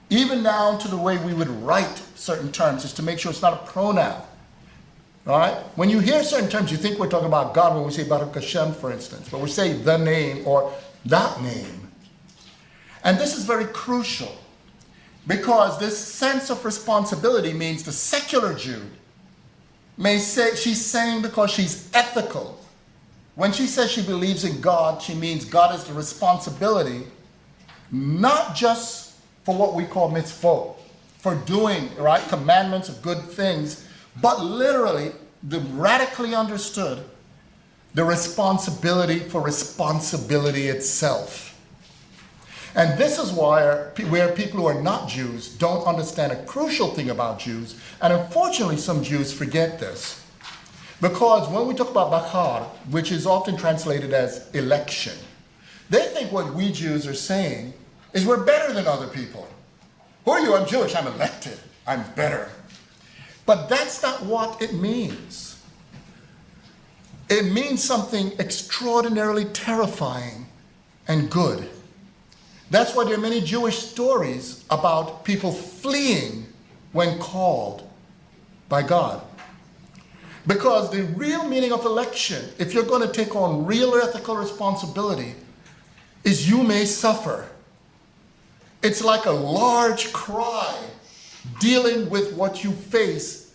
S2: even down to the way we would write certain terms is to make sure it's not a pronoun. All right? When you hear certain terms, you think we're talking about God when we say Baruch Hashem, for instance, but we say the name or that name. And this is very crucial because this sense of responsibility means the secular Jew may say she's saying because she's ethical. When she says she believes in God, she means God is the responsibility, not just for what we call mitzvot, for doing, right, commandments of good things, but literally, the radically understood, the responsibility for responsibility itself. And this is where people who are not Jews don't understand a crucial thing about Jews, and unfortunately some Jews forget this. Because when we talk about Bachar, which is often translated as election, they think what we Jews are saying is we're better than other people. Who are you? I'm Jewish, I'm elected, I'm better. But that's not what it means. It means something extraordinarily terrifying and good. That's why there are many Jewish stories about people fleeing when called by God. Because the real meaning of election, if you're going to take on real ethical responsibility, is you may suffer. It's like a large cry dealing with what you face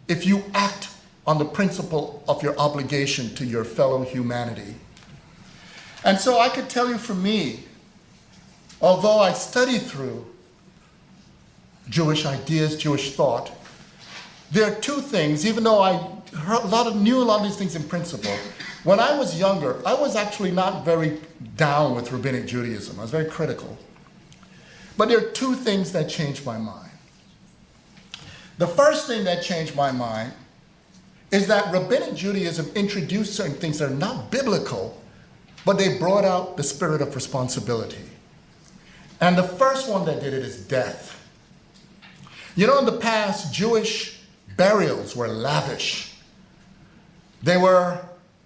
S2: if you act on the principle of your obligation to your fellow humanity. And so I could tell you for me, although I studied through Jewish ideas, Jewish thought, there are two things, even though I knew a lot of these things in principle. When I was younger, I was actually not very down with Rabbinic Judaism. I was very critical. But there are two things that changed my mind. The first thing that changed my mind is that Rabbinic Judaism introduced certain things that are not biblical, but they brought out the spirit of responsibility. And the first one that did it is death. You know, in the past, Jewish burials were lavish.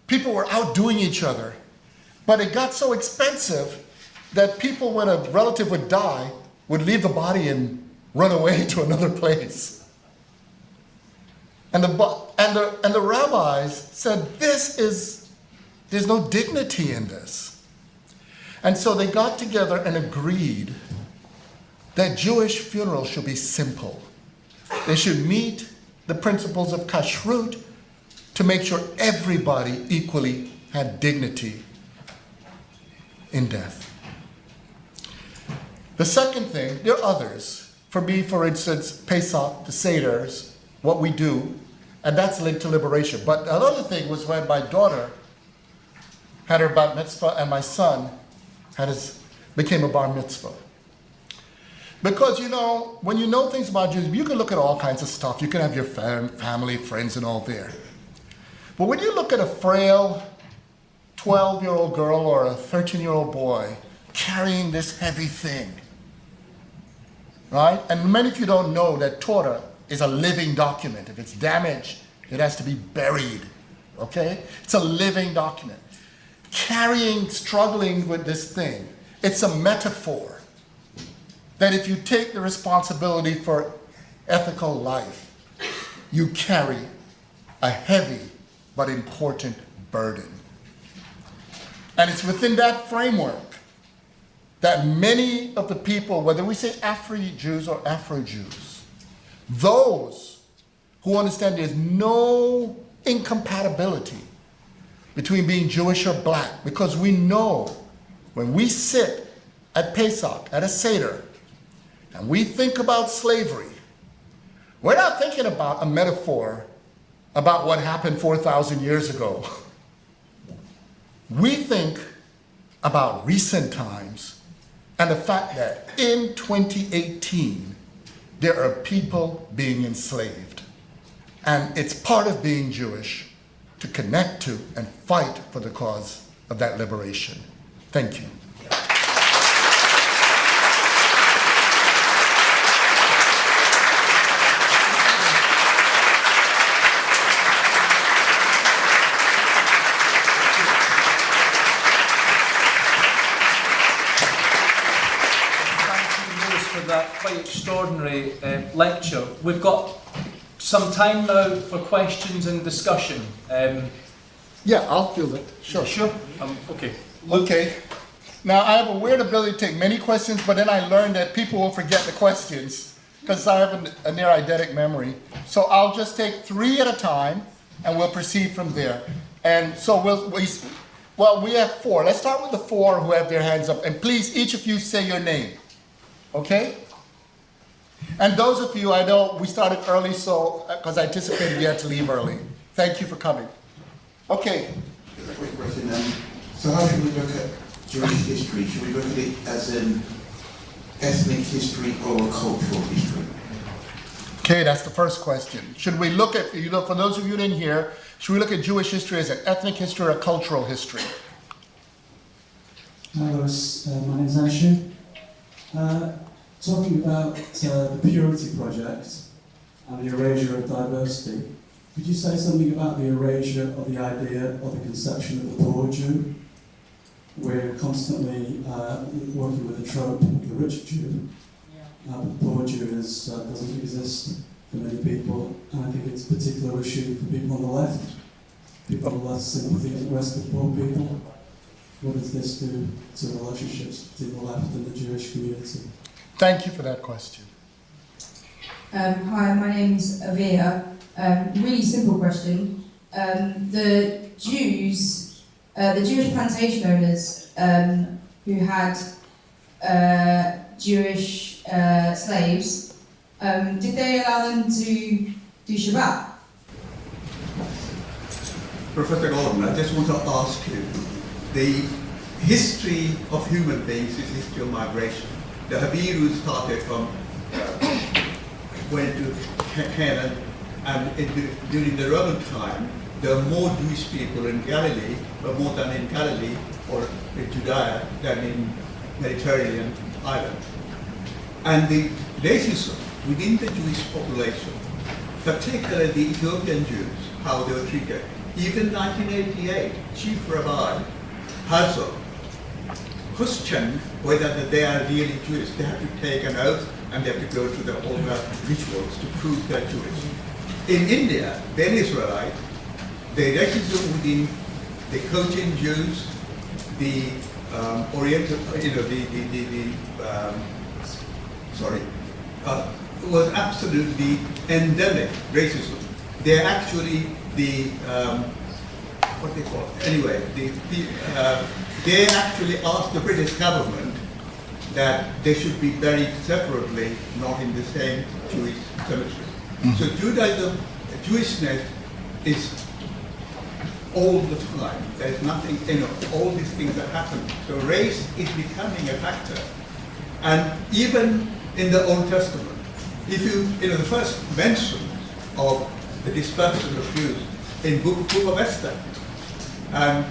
S2: People were outdoing each other, but it got so expensive that people, when a relative would die, would leave the body and run away to another place. And the rabbis said, there's no dignity in this. And so they got together and agreed that Jewish funerals should be simple. They should meet the principles of kashrut to make sure everybody equally had dignity in death. The second thing, there are others. For me, for instance, Pesach, the Seders, what we do, and that's linked to liberation. But another thing was when my daughter had her bat mitzvah and my son became a bar mitzvah. Because, you know, when you know things about Jews, you can look at all kinds of stuff. You can have your family, friends, and all there. But when you look at a frail 12-year-old girl or a 13-year-old boy carrying this heavy thing, right? And many of you don't know that Torah is a living document. If it's damaged, it has to be buried, okay? It's a living document. Struggling with this thing, it's a metaphor that if you take the responsibility for ethical life, you carry a heavy but important burden. And it's within that framework that many of the people, whether we say Afro-Jews or Afro-Jews, those who understand there's no incompatibility between being Jewish or black, because we know when we sit at Pesach, at a Seder, and we think about slavery, we're not thinking about a metaphor about what happened 4,000 years ago. We think about recent times and the fact that in 2018, there are people being enslaved. And it's part of being Jewish to connect to and fight for the cause of that liberation. Thank you.
S1: That quite extraordinary lecture. We've got some time now for questions and discussion.
S2: Yeah, I'll field it. Sure.
S1: Sure? Okay.
S2: Okay. Now, I have a weird ability to take many questions, but then I learned that people will forget the questions because I have a near eidetic memory. So I'll just take 3 at a time, and we'll proceed from there. And so we have 4. Let's start with the 4 who have their hands up. And please, each of you say your name. Okay? And those of you, I know we started early, so because I anticipated you had to leave early. Thank you for coming. Okay.
S6: A quick question. So how should we look at Jewish history? Should we look at it as an ethnic history or a cultural history?
S2: Okay, that's the first question. Should we look at, for those of you who didn't hear, should we look at Jewish history as an ethnic history or a cultural history?
S7: Hello, my name's Anshu. Talking about the Purity Project and the erasure of diversity, could you say something about the erasure of the idea of the conception of the poor Jew? We're constantly working with the trope of the rich Jew. But the poor Jew doesn't exist for many people, and I think it's a particular issue for people on the left. People with less sympathy and rest with poor people. What does this do to relationships between the left and the Jewish community?
S2: Thank you for that question.
S8: Hi, my name's Avia. Really simple question. The Jews, the Jewish plantation owners who had Jewish slaves, did they allow them to do Shabbat?
S9: Professor Gordon, I just want to ask you, the history of human beings is history of migration. The Habiru started from, went to Canaan, and during the Roman time, there were more Jewish people in Galilee, but more than in Galilee or in Judea than in Mediterranean island. And the racism within the Jewish population, particularly the Ethiopian Jews, how they were treated. Even 1988, Chief Rabbi Herzog questioned whether they are really Jewish. They have to take an oath and they have to go through all the rituals to prove they're Jewish. In India, Ben Israelite, the racism within the Cochin Jews, the Oriental, was absolutely endemic racism. They're actually what they call it? Anyway, they actually asked the British government that they should be buried separately, not in the same Jewish cemetery. So Judaism, Jewishness is all the time. There's nothing, all these things that happen. So race is becoming a factor. And even in the Old Testament, if the first mention of the dispersion of Jews in Book of Esther, and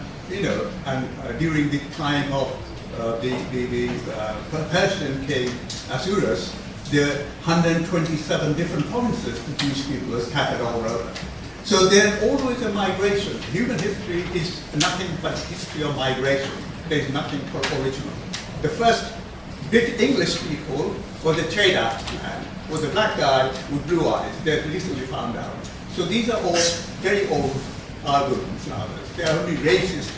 S9: during the time of the Persian king Ahasuerus, there are 127 different provinces the Jewish people were scattered all over. So there's always a migration. Human history is nothing but history of migration. There's nothing original. The first big English people was a Cheddar man, was a black guy with blue eyes. They're recently found out. So these are all very old arguments nowadays. They are only racist.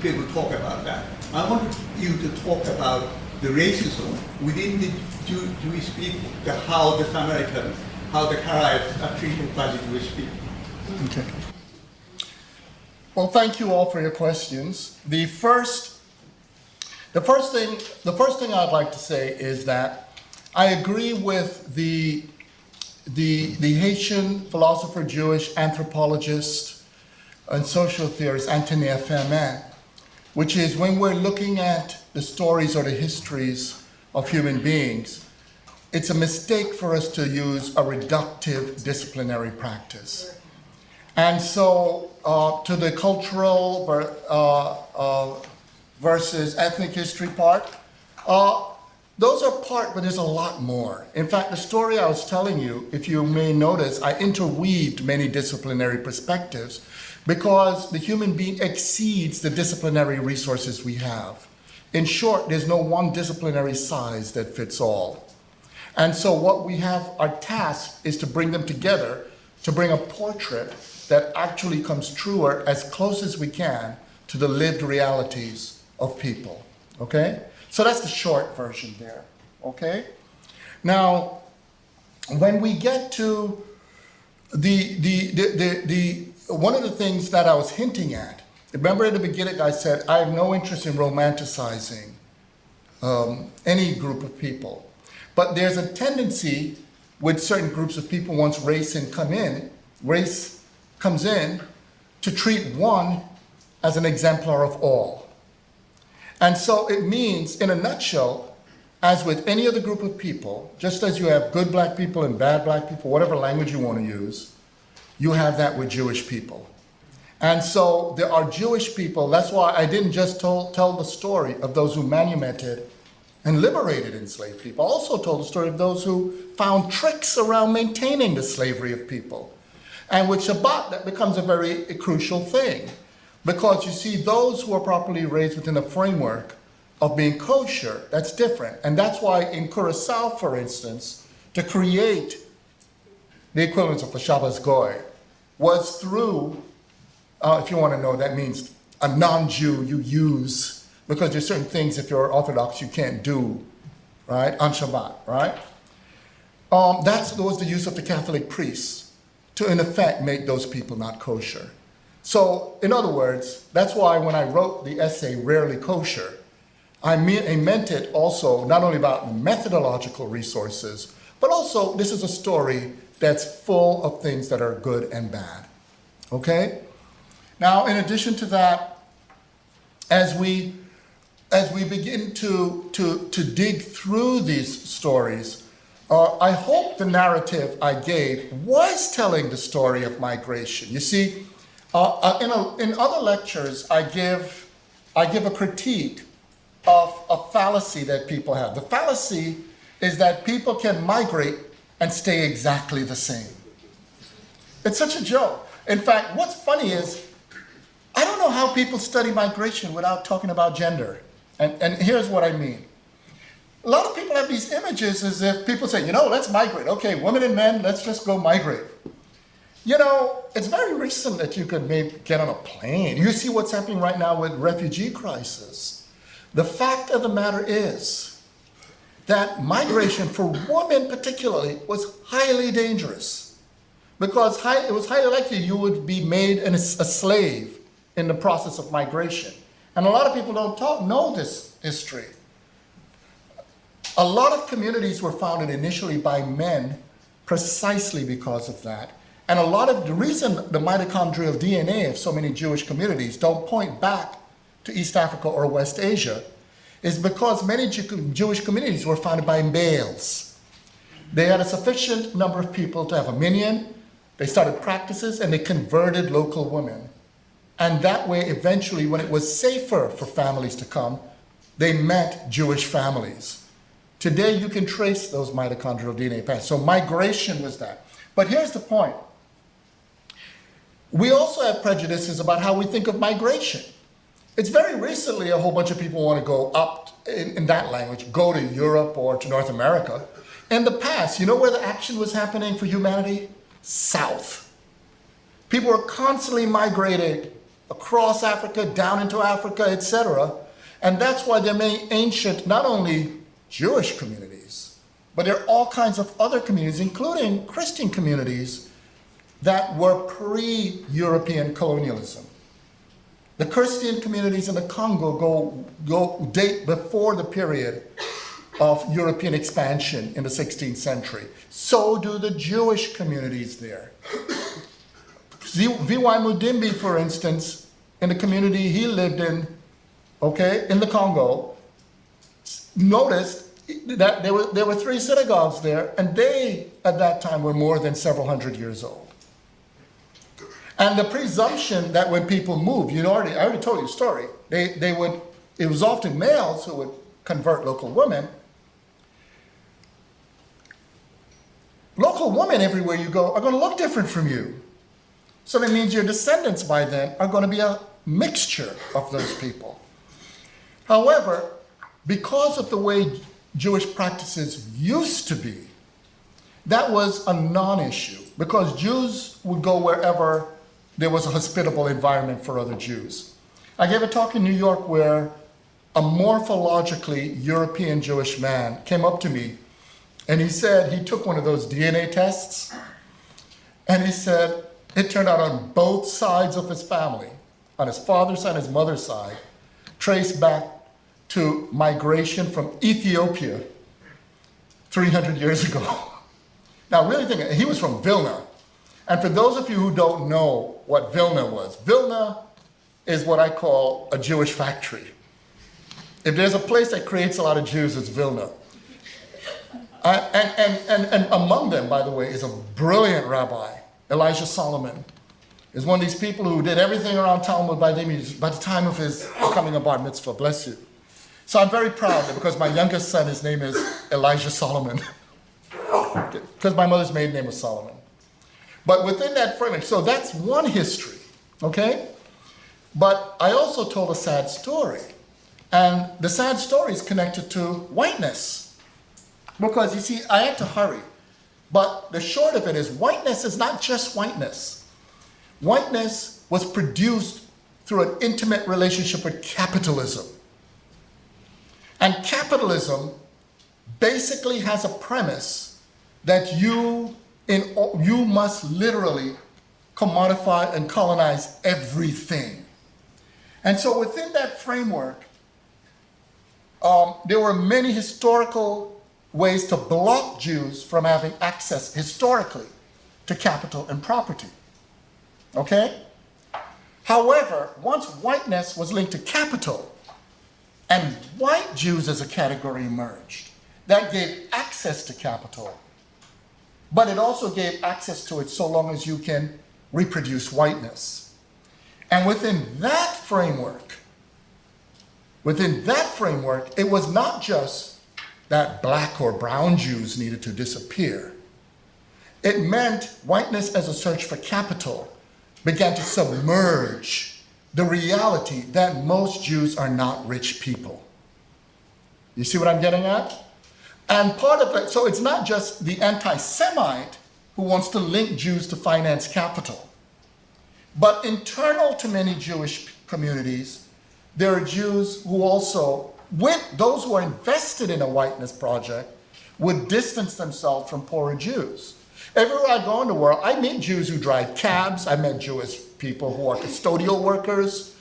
S9: People talk about that. I want you to talk about the racism within the Jewish people, how the Samaritans, how the Karaites are treated by the Jewish people.
S2: Okay. Well, thank you all for your questions. The first thing I'd like to say is that I agree with the Haitian philosopher, Jewish anthropologist, and social theorist Anthony Fermin, which is when we're looking at the stories or the histories of human beings, it's a mistake for us to use a reductive disciplinary practice. And so to the cultural versus ethnic history part, those are part, but there's a lot more. In fact, the story I was telling you, if you may notice, I interweaved many disciplinary perspectives because the human being exceeds the disciplinary resources we have. In short, there's no one disciplinary size that fits all. And so what we have, our task is to bring them together, to bring a portrait that actually comes truer as close as we can to the lived realities of people, okay? So that's the short version there, okay? Now, when we get to one of the things that I was hinting at, remember at the beginning I said, I have no interest in romanticizing any group of people. But there's a tendency with certain groups of people once race comes in to treat one as an exemplar of all. And so it means, in a nutshell, as with any other group of people, just as you have good black people and bad black people, whatever language you want to use, you have that with Jewish people. And so there are Jewish people, that's why I didn't just tell the story of those who manumitted and liberated enslaved people. I also told the story of those who found tricks around maintaining the slavery of people. And with Shabbat, that becomes a very crucial thing. Because you see, those who are properly raised within a framework of being kosher, that's different. And that's why in Curacao, for instance, to create the equivalent of a Shabbos Goy was through, if you want to know, that means a non-Jew you use, because there's certain things, if you're Orthodox, you can't do, right, on Shabbat, right? That was the use of the Catholic priests to, in effect, make those people not kosher. So, in other words, that's why when I wrote the essay, Rarely Kosher, I meant it also not only about methodological resources, but also this is a story that's full of things that are good and bad, okay? Now, in addition to that, as we begin to dig through these stories, I hope the narrative I gave was telling the story of migration. You see, in other lectures, I give a critique of a fallacy that people have. The fallacy is that people can migrate and stay exactly the same. It's such a joke. In fact, what's funny is, I don't know how people study migration without talking about gender. And here's what I mean. A lot of people have these images as if people say, let's migrate. Okay, women and men, let's just go migrate. It's very recent that you could maybe get on a plane. You see what's happening right now with refugee crisis. The fact of the matter is that migration for women particularly was highly dangerous, because it was highly likely you would be made a slave in the process of migration. And a lot of people don't know this history. A lot of communities were founded initially by men precisely because of that. And a lot of the reason the mitochondrial DNA of so many Jewish communities don't point back to East Africa or West Asia is because many Jewish communities were founded by males. They had a sufficient number of people to have a minyan, they started practices, and they converted local women. And that way, eventually, when it was safer for families to come, they met Jewish families. Today, you can trace those mitochondrial DNA paths. So migration was that. But here's the point. We also have prejudices about how we think of migration. It's very recently a whole bunch of people want to go up, in that language, go to Europe or to North America. In the past, you know where the action was happening for humanity? South. People were constantly migrating across Africa, down into Africa, etc. And that's why there are many ancient, not only Jewish communities, but there are all kinds of other communities, including Christian communities, that were pre-European colonialism. The Christian communities in the Congo date before the period of European expansion in the 16th century. So do the Jewish communities there. V.Y. Mudimbi, for instance, in the community he lived in, in the Congo, noticed that there were 3 synagogues there, and they, at that time, were more than several hundred years old. And the presumption that when people moved, I already told you the story, it was often males who would convert local women. Local women everywhere you go are going to look different from you. So that means your descendants by then are going to be a mixture of those people. However, because of the way Jewish practices used to be, that was a non-issue because Jews would go wherever there was a hospitable environment for other Jews. I gave a talk in New York where a morphologically European Jewish man came up to me and he said he took one of those DNA tests and he said it turned out on both sides of his family, on his father's side and his mother's side, traced back to migration from Ethiopia 300 years ago. Now really think, he was from Vilna. And for those of you who don't know what Vilna was, Vilna is what I call a Jewish factory. If there's a place that creates a lot of Jews, it's Vilna. And among them, by the way, is a brilliant rabbi, Elijah Solomon. Is one of these people who did everything around Talmud by the time of his becoming a bar mitzvah, bless you. So I'm very proud that because my youngest son, his name is Elijah Solomon. Because my mother's maiden name was Solomon. But within that framework, so that's one history, okay? But I also told a sad story. And the sad story is connected to whiteness. Because you see, I had to hurry. But the short of it is, whiteness is not just whiteness. Whiteness was produced through an intimate relationship with capitalism. And capitalism basically has a premise that you must literally commodify and colonize everything. And so within that framework, there were many historical ways to block Jews from having access historically to capital and property. Okay? However, once whiteness was linked to capital and white Jews as a category emerged, that gave access to capital, but it also gave access to it so long as you can reproduce whiteness. And within that framework, it was not just that black or brown Jews needed to disappear. It meant whiteness as a search for capital began to submerge the reality that most Jews are not rich people. You see what I'm getting at? And part of it, so it's not just the anti-Semite who wants to link Jews to finance capital, but internal to many Jewish communities, there are Jews who also, with those who are invested in a whiteness project, would distance themselves from poorer Jews. Everywhere I go in the world, I meet Jews who drive cabs. I met Jewish people who are custodial workers.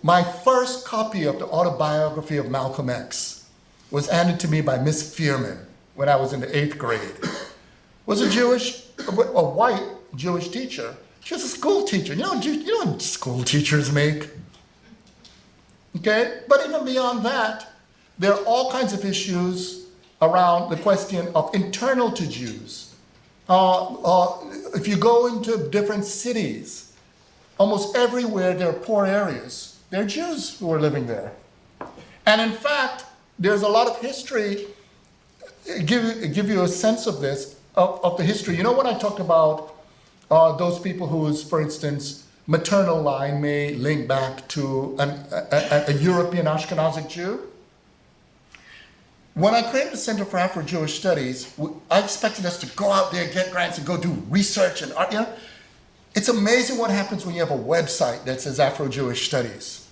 S2: My first copy of the autobiography of Malcolm X was handed to me by Miss Fearman when I was in the 8th grade. Was a white Jewish teacher. She was a school teacher. You know what school teachers make? Okay? But even beyond that, there are all kinds of issues around the question of internal to Jews. If you go into different cities, almost everywhere there are poor areas. There are Jews who are living there. And in fact, there's a lot of history, give you a sense of this, of the history. You know when I talked about those people whose, for instance, maternal line may link back to a European Ashkenazic Jew? When I created the Center for Afro-Jewish Studies, I expected us to go out there, get grants, and go do research and art. You know, it's amazing what happens when you have a website that says Afro-Jewish Studies.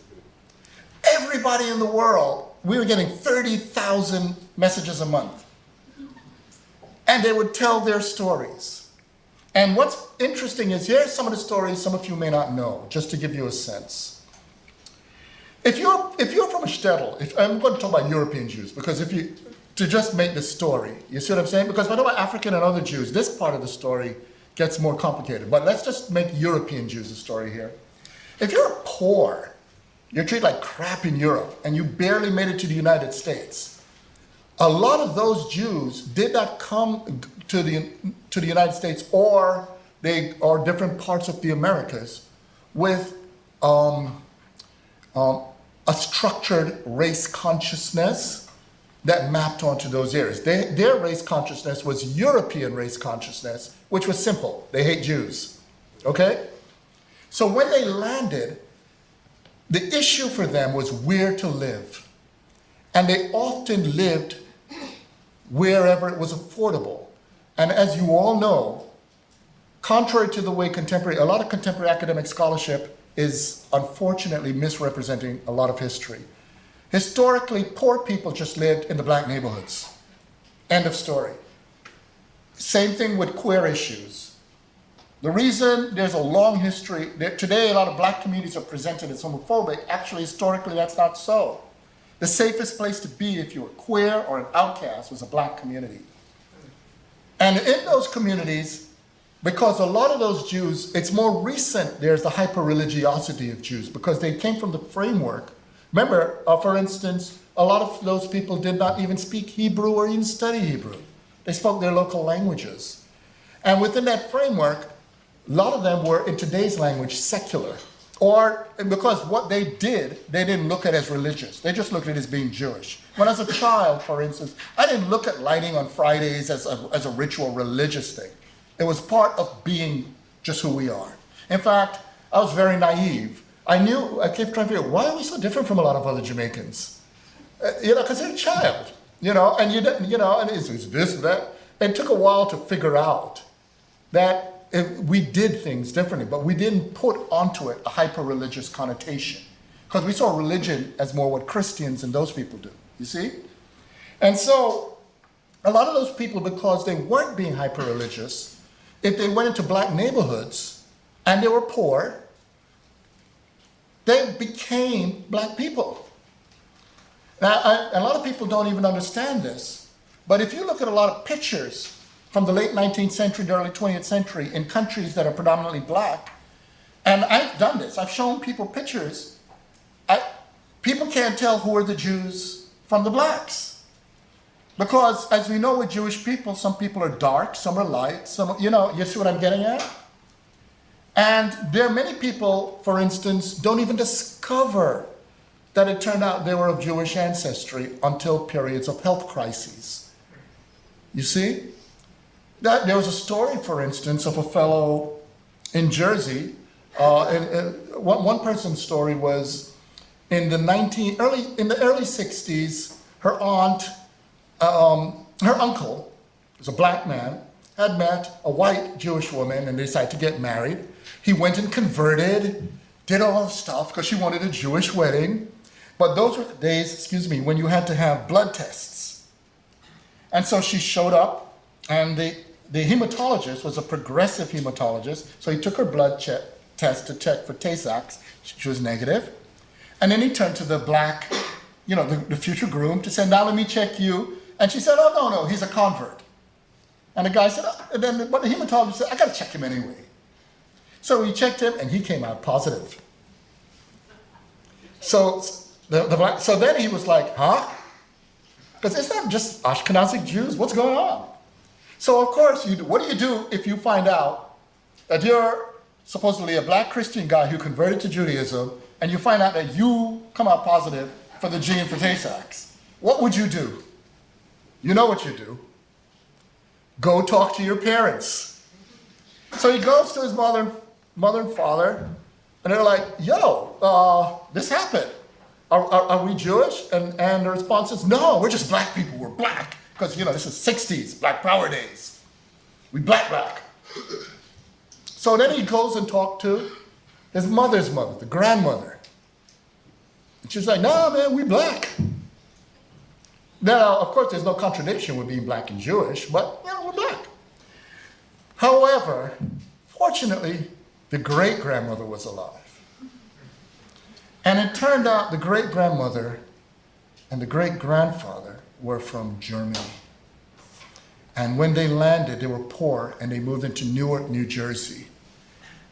S2: Everybody in the world, we were getting 30,000 messages a month. And they would tell their stories. And what's interesting is here's some of the stories some of you may not know, just to give you a sense. If you're from a shtetl, I'm going to talk about European Jews, because to just make the story, you see what I'm saying? Because if I talk about African and other Jews, this part of the story gets more complicated. But let's just make European Jews the story here. If you're poor, you're treated like crap in Europe, and you barely made it to the United States, a lot of those Jews did not come to the United States or different parts of the Americas with a structured race consciousness that mapped onto those areas. Their race consciousness was European race consciousness, which was simple. They hate Jews, okay? So when they landed, the issue for them was where to live. And they often lived wherever it was affordable. And as you all know, contrary to the way a lot of contemporary academic scholarship is unfortunately misrepresenting a lot of history. Historically, poor people just lived in the black neighborhoods. End of story. Same thing with queer issues. The reason there's a long history, today a lot of black communities are presented as homophobic, actually historically that's not so. The safest place to be if you were queer or an outcast was a black community. And in those communities, because a lot of those Jews, it's more recent, there's the hyper-religiosity of Jews because they came from the framework. Remember, for instance, a lot of those people did not even speak Hebrew or even study Hebrew. They spoke their local languages. And within that framework, a lot of them were, in today's language, secular. Or because what they did, they didn't look at as religious. They just looked at it as being Jewish. When as a child, for instance, I didn't look at lighting on Fridays as a ritual religious thing. It was part of being just who we are. In fact, I was very naive. I kept trying to figure out, why are we so different from a lot of other Jamaicans? Because they're a child, and and it's this, that. It took a while to figure out that we did things differently, but we didn't put onto it a hyper-religious connotation. Because we saw religion as more what Christians and those people do, you see? And so, a lot of those people, because they weren't being hyper-religious, if they went into black neighborhoods and they were poor, they became black people. Now, a lot of people don't even understand this, but if you look at a lot of pictures from the late 19th century to early 20th century in countries that are predominantly black, and I've done this, I've shown people pictures, people can't tell who are the Jews from the blacks. Because as we know with Jewish people, some people are dark, some are light, you see what I'm getting at? And there are many people, for instance, don't even discover that it turned out they were of Jewish ancestry until periods of health crises. You see? There was a story, for instance, of a fellow in Jersey. One person's story was in the early 60s, her uncle, was a black man, had met a white Jewish woman and they decided to get married. He went and converted, did all the stuff because she wanted a Jewish wedding. But those were the days, when you had to have blood tests. And so she showed up, and the hematologist was a progressive hematologist, so he took her blood test to check for Tay-Sachs. She was negative. And then he turned to the black, the future groom to say, now let me check you. And she said, oh, no, he's a convert. And the guy said, but the hematologist said, I got to check him anyway. So he checked him, and he came out positive. So then he was like, huh? Because it's not just Ashkenazic Jews. What's going on? So of course, what do you do if you find out that you're supposedly a black Christian guy who converted to Judaism, and you find out that you come out positive for the gene for Tay-Sachs? What would you do? You know what you do. Go talk to your parents. So he goes to his mother and father, and they're like, yo, this happened. Are we Jewish? And the response is, no, we're just black people. We're black. Because, this is 60s, Black Power days. We black. So then he goes and talks to his mother's mother, the grandmother. And she's like, no, man, we black. Now, of course, there's no contradiction with being black and Jewish, but, we're black. However, fortunately, the great-grandmother was alive. And it turned out the great-grandmother and the great-grandfather were from Germany. And when they landed, they were poor, and they moved into Newark, New Jersey.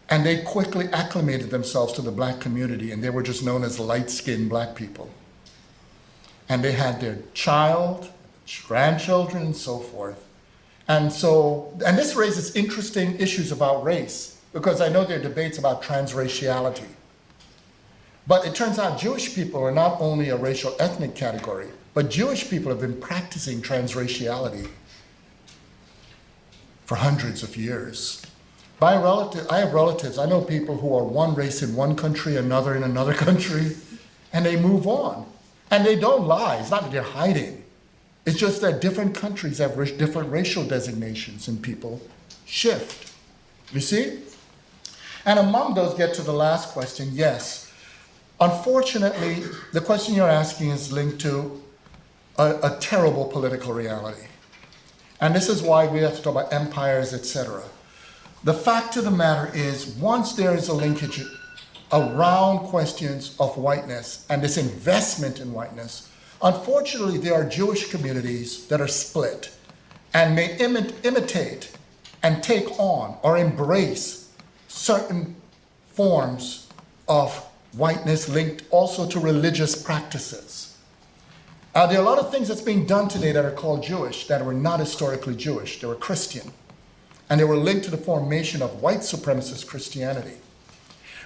S2: And they quickly acclimated themselves to the black community, and they were just known as light-skinned black people. And they had their child, grandchildren, and so forth. And this raises interesting issues about race, because I know there are debates about transraciality. But it turns out Jewish people are not only a racial ethnic category, but Jewish people have been practicing transraciality for hundreds of years. I have relatives, I know people who are one race in one country, another in another country, and they move on. And they don't lie, it's not that they're hiding. It's just that different countries have different racial designations and people shift. You see? And among those, get to the last question, yes. Unfortunately, the question you're asking is linked to a terrible political reality. And this is why we have to talk about empires, etc. The fact of the matter is, once there is a linkage around questions of whiteness and this investment in whiteness, unfortunately, there are Jewish communities that are split and may imitate and take on or embrace certain forms of whiteness linked also to religious practices. There are a lot of things that's being done today that are called Jewish that were not historically Jewish. They were Christian. And they were linked to the formation of white supremacist Christianity.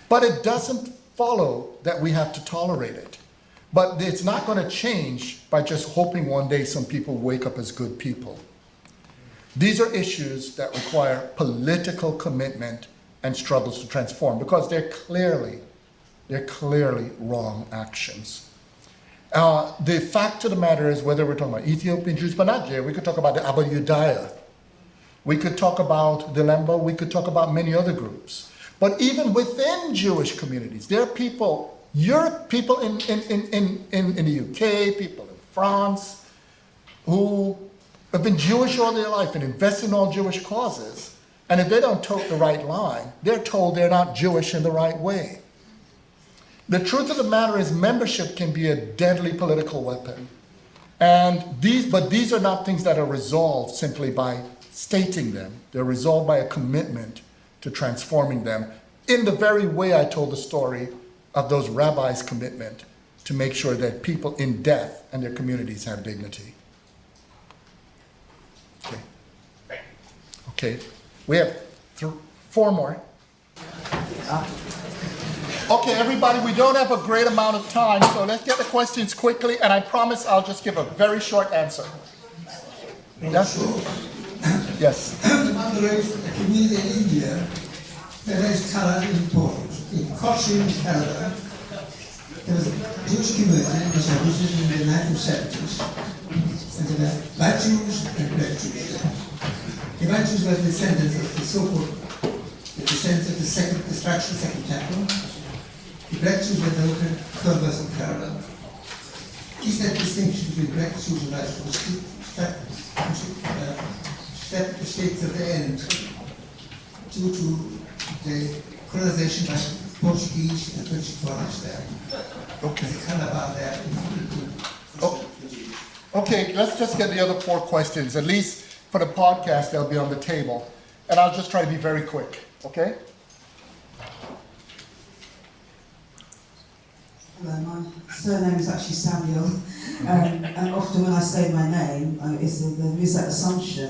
S2: But it doesn't follow that we have to tolerate it. But it's not going to change by just hoping one day some people wake up as good people. These are issues that require political commitment and struggles to transform because they're clearly wrong actions. The fact of the matter is, whether we're talking about Ethiopian Jews, but not Jews, we could talk about the Abu Yudaya. We could talk about the Lemba, we could talk about many other groups. But even within Jewish communities, there are people, people in the UK, people in France, who have been Jewish all their life and invest in all Jewish causes. And if they don't tote the right line, they're told they're not Jewish in the right way. The truth of the matter is membership can be a deadly political weapon. But these are not things that are resolved simply by stating them. They're resolved by a commitment to transforming them in the very way I told the story of those rabbis' commitment to make sure that people in death and their communities have dignity. Okay. We have 4 more. Okay, everybody, we don't have a great amount of time, so let's get the questions quickly, and I promise I'll just give a very short answer. Yes? Yes.
S10: Among the community in India, there is colour important. In Cochin, Canada, there was a Jewish community that was established in the 1970s, and there were white Jews and black Jews. The white Jews were descendants of the so-called descendants of the second destruction, second temple. The black Jews were the local converts of Kerala. Is that distinction between black Jews and white Jews the states at the end due to the colonization by Portuguese and British foreigners there?
S2: Okay.
S10: The color about that.
S2: Okay, let's just get the other 4 questions. At least for the podcast, they'll be on the table. And I'll just try to be very quick, okay?
S11: Hello, my surname is actually Samuel, and often when I say my name, there is that assumption,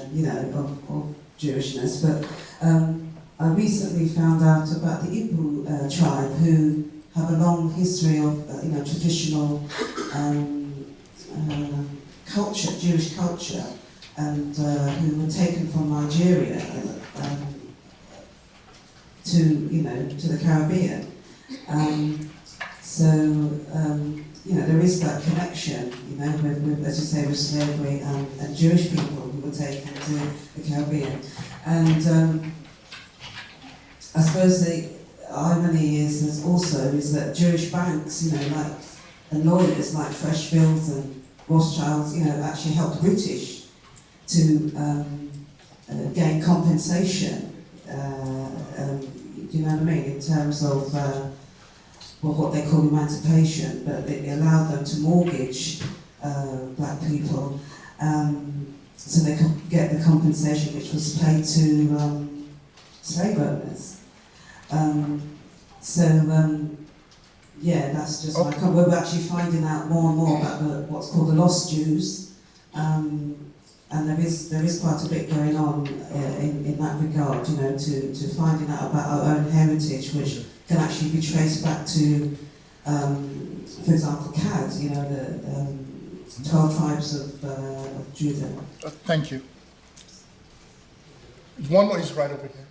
S11: of Jewishness, but I recently found out about the Ibu tribe, who have a long history of, traditional culture, Jewish culture, and who were taken from Nigeria to the Caribbean. There is that connection, with, as you say, with slavery and Jewish people who were taken to the Caribbean. And I suppose the irony is that Jewish banks, and lawyers like Freshfields and Rothschilds, actually helped the British to gain compensation. Do you know what I mean? In terms of what they call emancipation, but it allowed them to mortgage black people so they could get the compensation which was paid to slave owners. That's just my comment. We're actually finding out more and more about what's called the lost Jews, and there is quite a bit going on in that regard, to finding out about our own heritage, which can actually be traced back to, for example, CAD, the 12 tribes of Judah.
S2: Thank you. One more is right over here.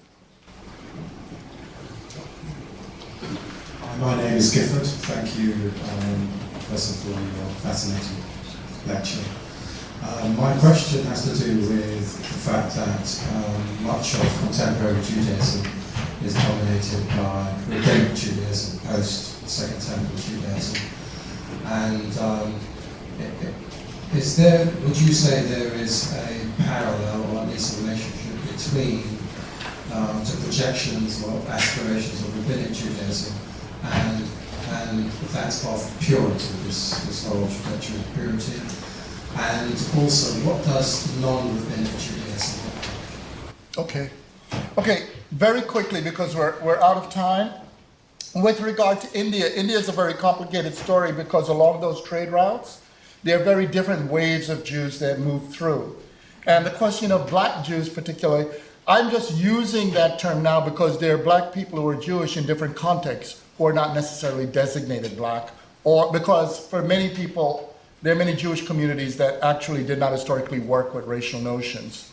S12: My name is Gifford. Thank you, Professor, for your fascinating lecture. My question has to do with the fact that much of contemporary Judaism is dominated by rabbinic Judaism, post-Second Temple Judaism. And would you say there is a parallel, or at least a relationship between the projections or aspirations of rabbinic Judaism and that of purity, this whole trajectory of purity? And also, what does non-rabbinic Judaism look like?
S2: Okay, very quickly, because we're out of time. With regard to India, India is a very complicated story because along those trade routes, there are very different waves of Jews that move through. And the question of black Jews particularly, I'm just using that term now because there are black people who are Jewish in different contexts who are not necessarily designated black, or because for many people, there are many Jewish communities that actually did not historically work with racial notions.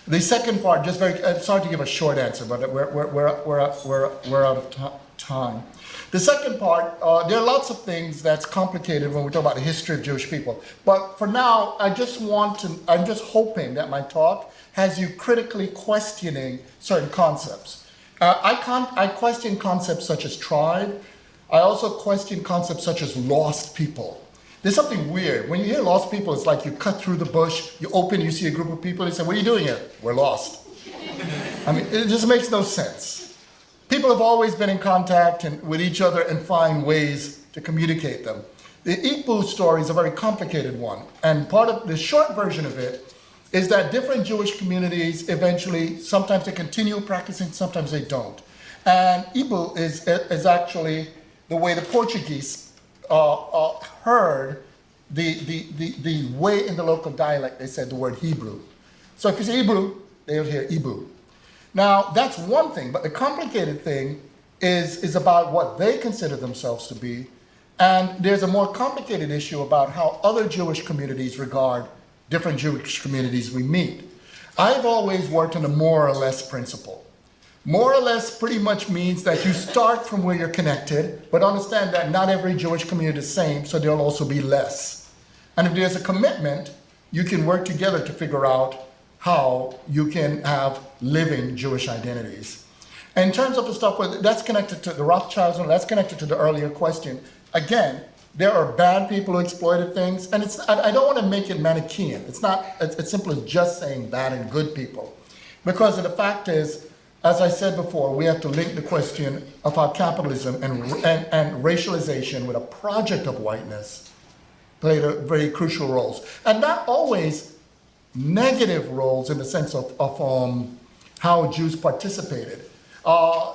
S2: The second part, just very, sorry to give a short answer, but we're out of time. The second part, there are lots of things that's complicated when we talk about the history of Jewish people. But for now, I'm just hoping that my talk has you critically questioning certain concepts. I question concepts such as tribe. I also question concepts such as lost people. There's something weird. When you hear lost people, it's like you cut through the bush, you open, you see a group of people, and you say, what are you doing here? We're lost. I mean, it just makes no sense. People have always been in contact with each other and find ways to communicate them. The Igbo story is a very complicated one. And part of the short version of it is that different Jewish communities eventually, sometimes they continue practicing, sometimes they don't. And Igbo is actually the way the Portuguese heard the way in the local dialect they said the word Hebrew. So if you say Hebrew, they'll hear Ibu. Now, that's one thing, but the complicated thing is about what they consider themselves to be, and there's a more complicated issue about how other Jewish communities regard different Jewish communities we meet. I've always worked on a more or less principle. More or less pretty much means that you start from where you're connected, but understand that not every Jewish community is the same, so there'll also be less. And if there's a commitment, you can work together to figure out how you can have living Jewish identities. In terms of the stuff that's connected to the Rothschilds, and that's connected to the earlier question, again, there are bad people who exploited things, and I don't want to make it Manichaean. It's not as simple as just saying bad and good people. Because the fact is, as I said before, we have to link the question of how capitalism and racialization with a project of whiteness played a very crucial roles. And not always negative roles in the sense of how Jews participated.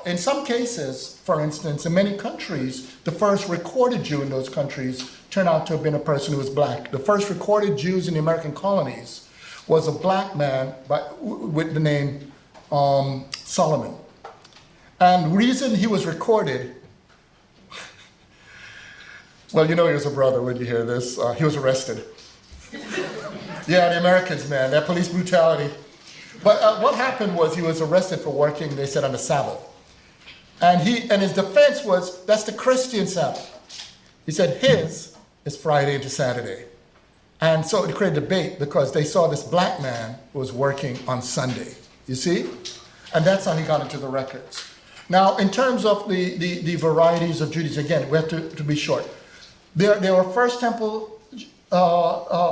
S2: In some cases, for instance, in many countries, the first recorded Jew in those countries turned out to have been a person who was black. The first recorded Jews in the American colonies was a black man with the name Solomon. And the reason he was recorded, well, you know he was a brother when you hear this. He was arrested. Yeah, the Americans, man, that police brutality. But what happened was he was arrested for working, they said, on the Sabbath. And his defense was, that's the Christian Sabbath. He said his is Friday into Saturday. And so it created debate because they saw this black man who was working on Sunday. You see? And that's how he got into the records. Now, in terms of the varieties of Judaism, again, we have to be short. There were First Temple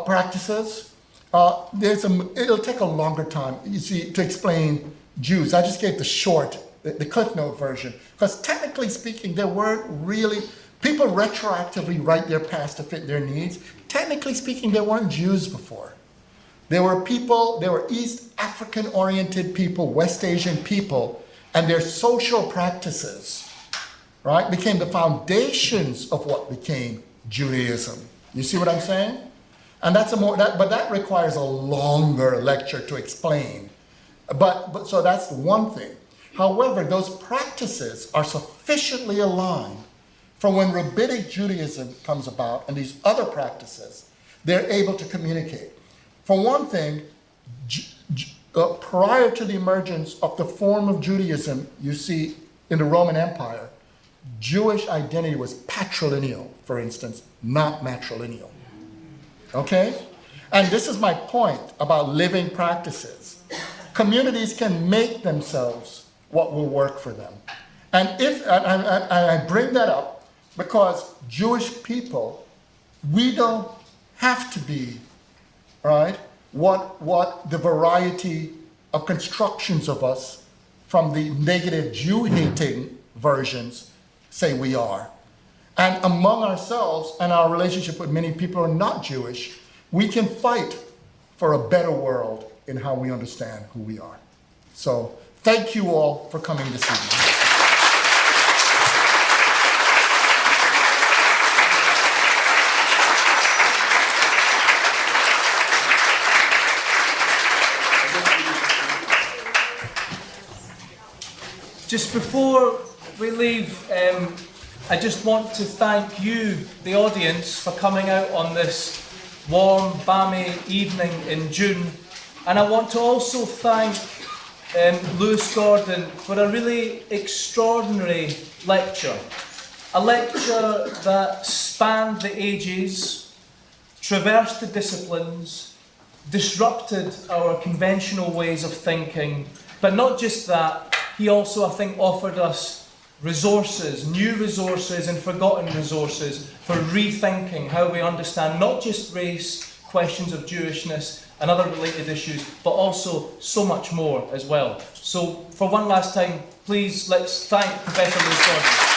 S2: practices. It'll take a longer time, you see, to explain Jews. I just gave the Cliff Note version, because technically speaking, there weren't really, people retroactively write their past to fit their needs. Technically speaking, there weren't Jews before. There were people, there were East African-oriented people, West Asian people, and their social practices, right, became the foundations of what became Judaism. You see what I'm saying? And but that requires a longer lecture to explain. But so that's one thing. However, those practices are sufficiently aligned from when Rabbinic Judaism comes about and these other practices, they're able to communicate. For one thing, prior to the emergence of the form of Judaism you see in the Roman Empire, Jewish identity was patrilineal, for instance, not matrilineal. Okay? And this is my point about living practices. Communities can make themselves what will work for them. And I bring that up because Jewish people, we don't have to be, right, what the variety of constructions of us from the negative Jew-hating versions say we are. And among ourselves and our relationship with many people who are not Jewish, we can fight for a better world in how we understand who we are. So thank you all for coming this evening.
S1: Just before we leave, I just want to thank you, the audience, for coming out on this warm, balmy evening in June. And I want to also thank Lewis Gordon for a really extraordinary lecture. A lecture that spanned the ages, traversed the disciplines, disrupted our conventional ways of thinking, but not just that, he also, I think, offered us resources, new resources and forgotten resources for rethinking how we understand not just race, questions of Jewishness and other related issues, but also so much more as well. So for one last time, please let's thank Professor Lewis Gordon.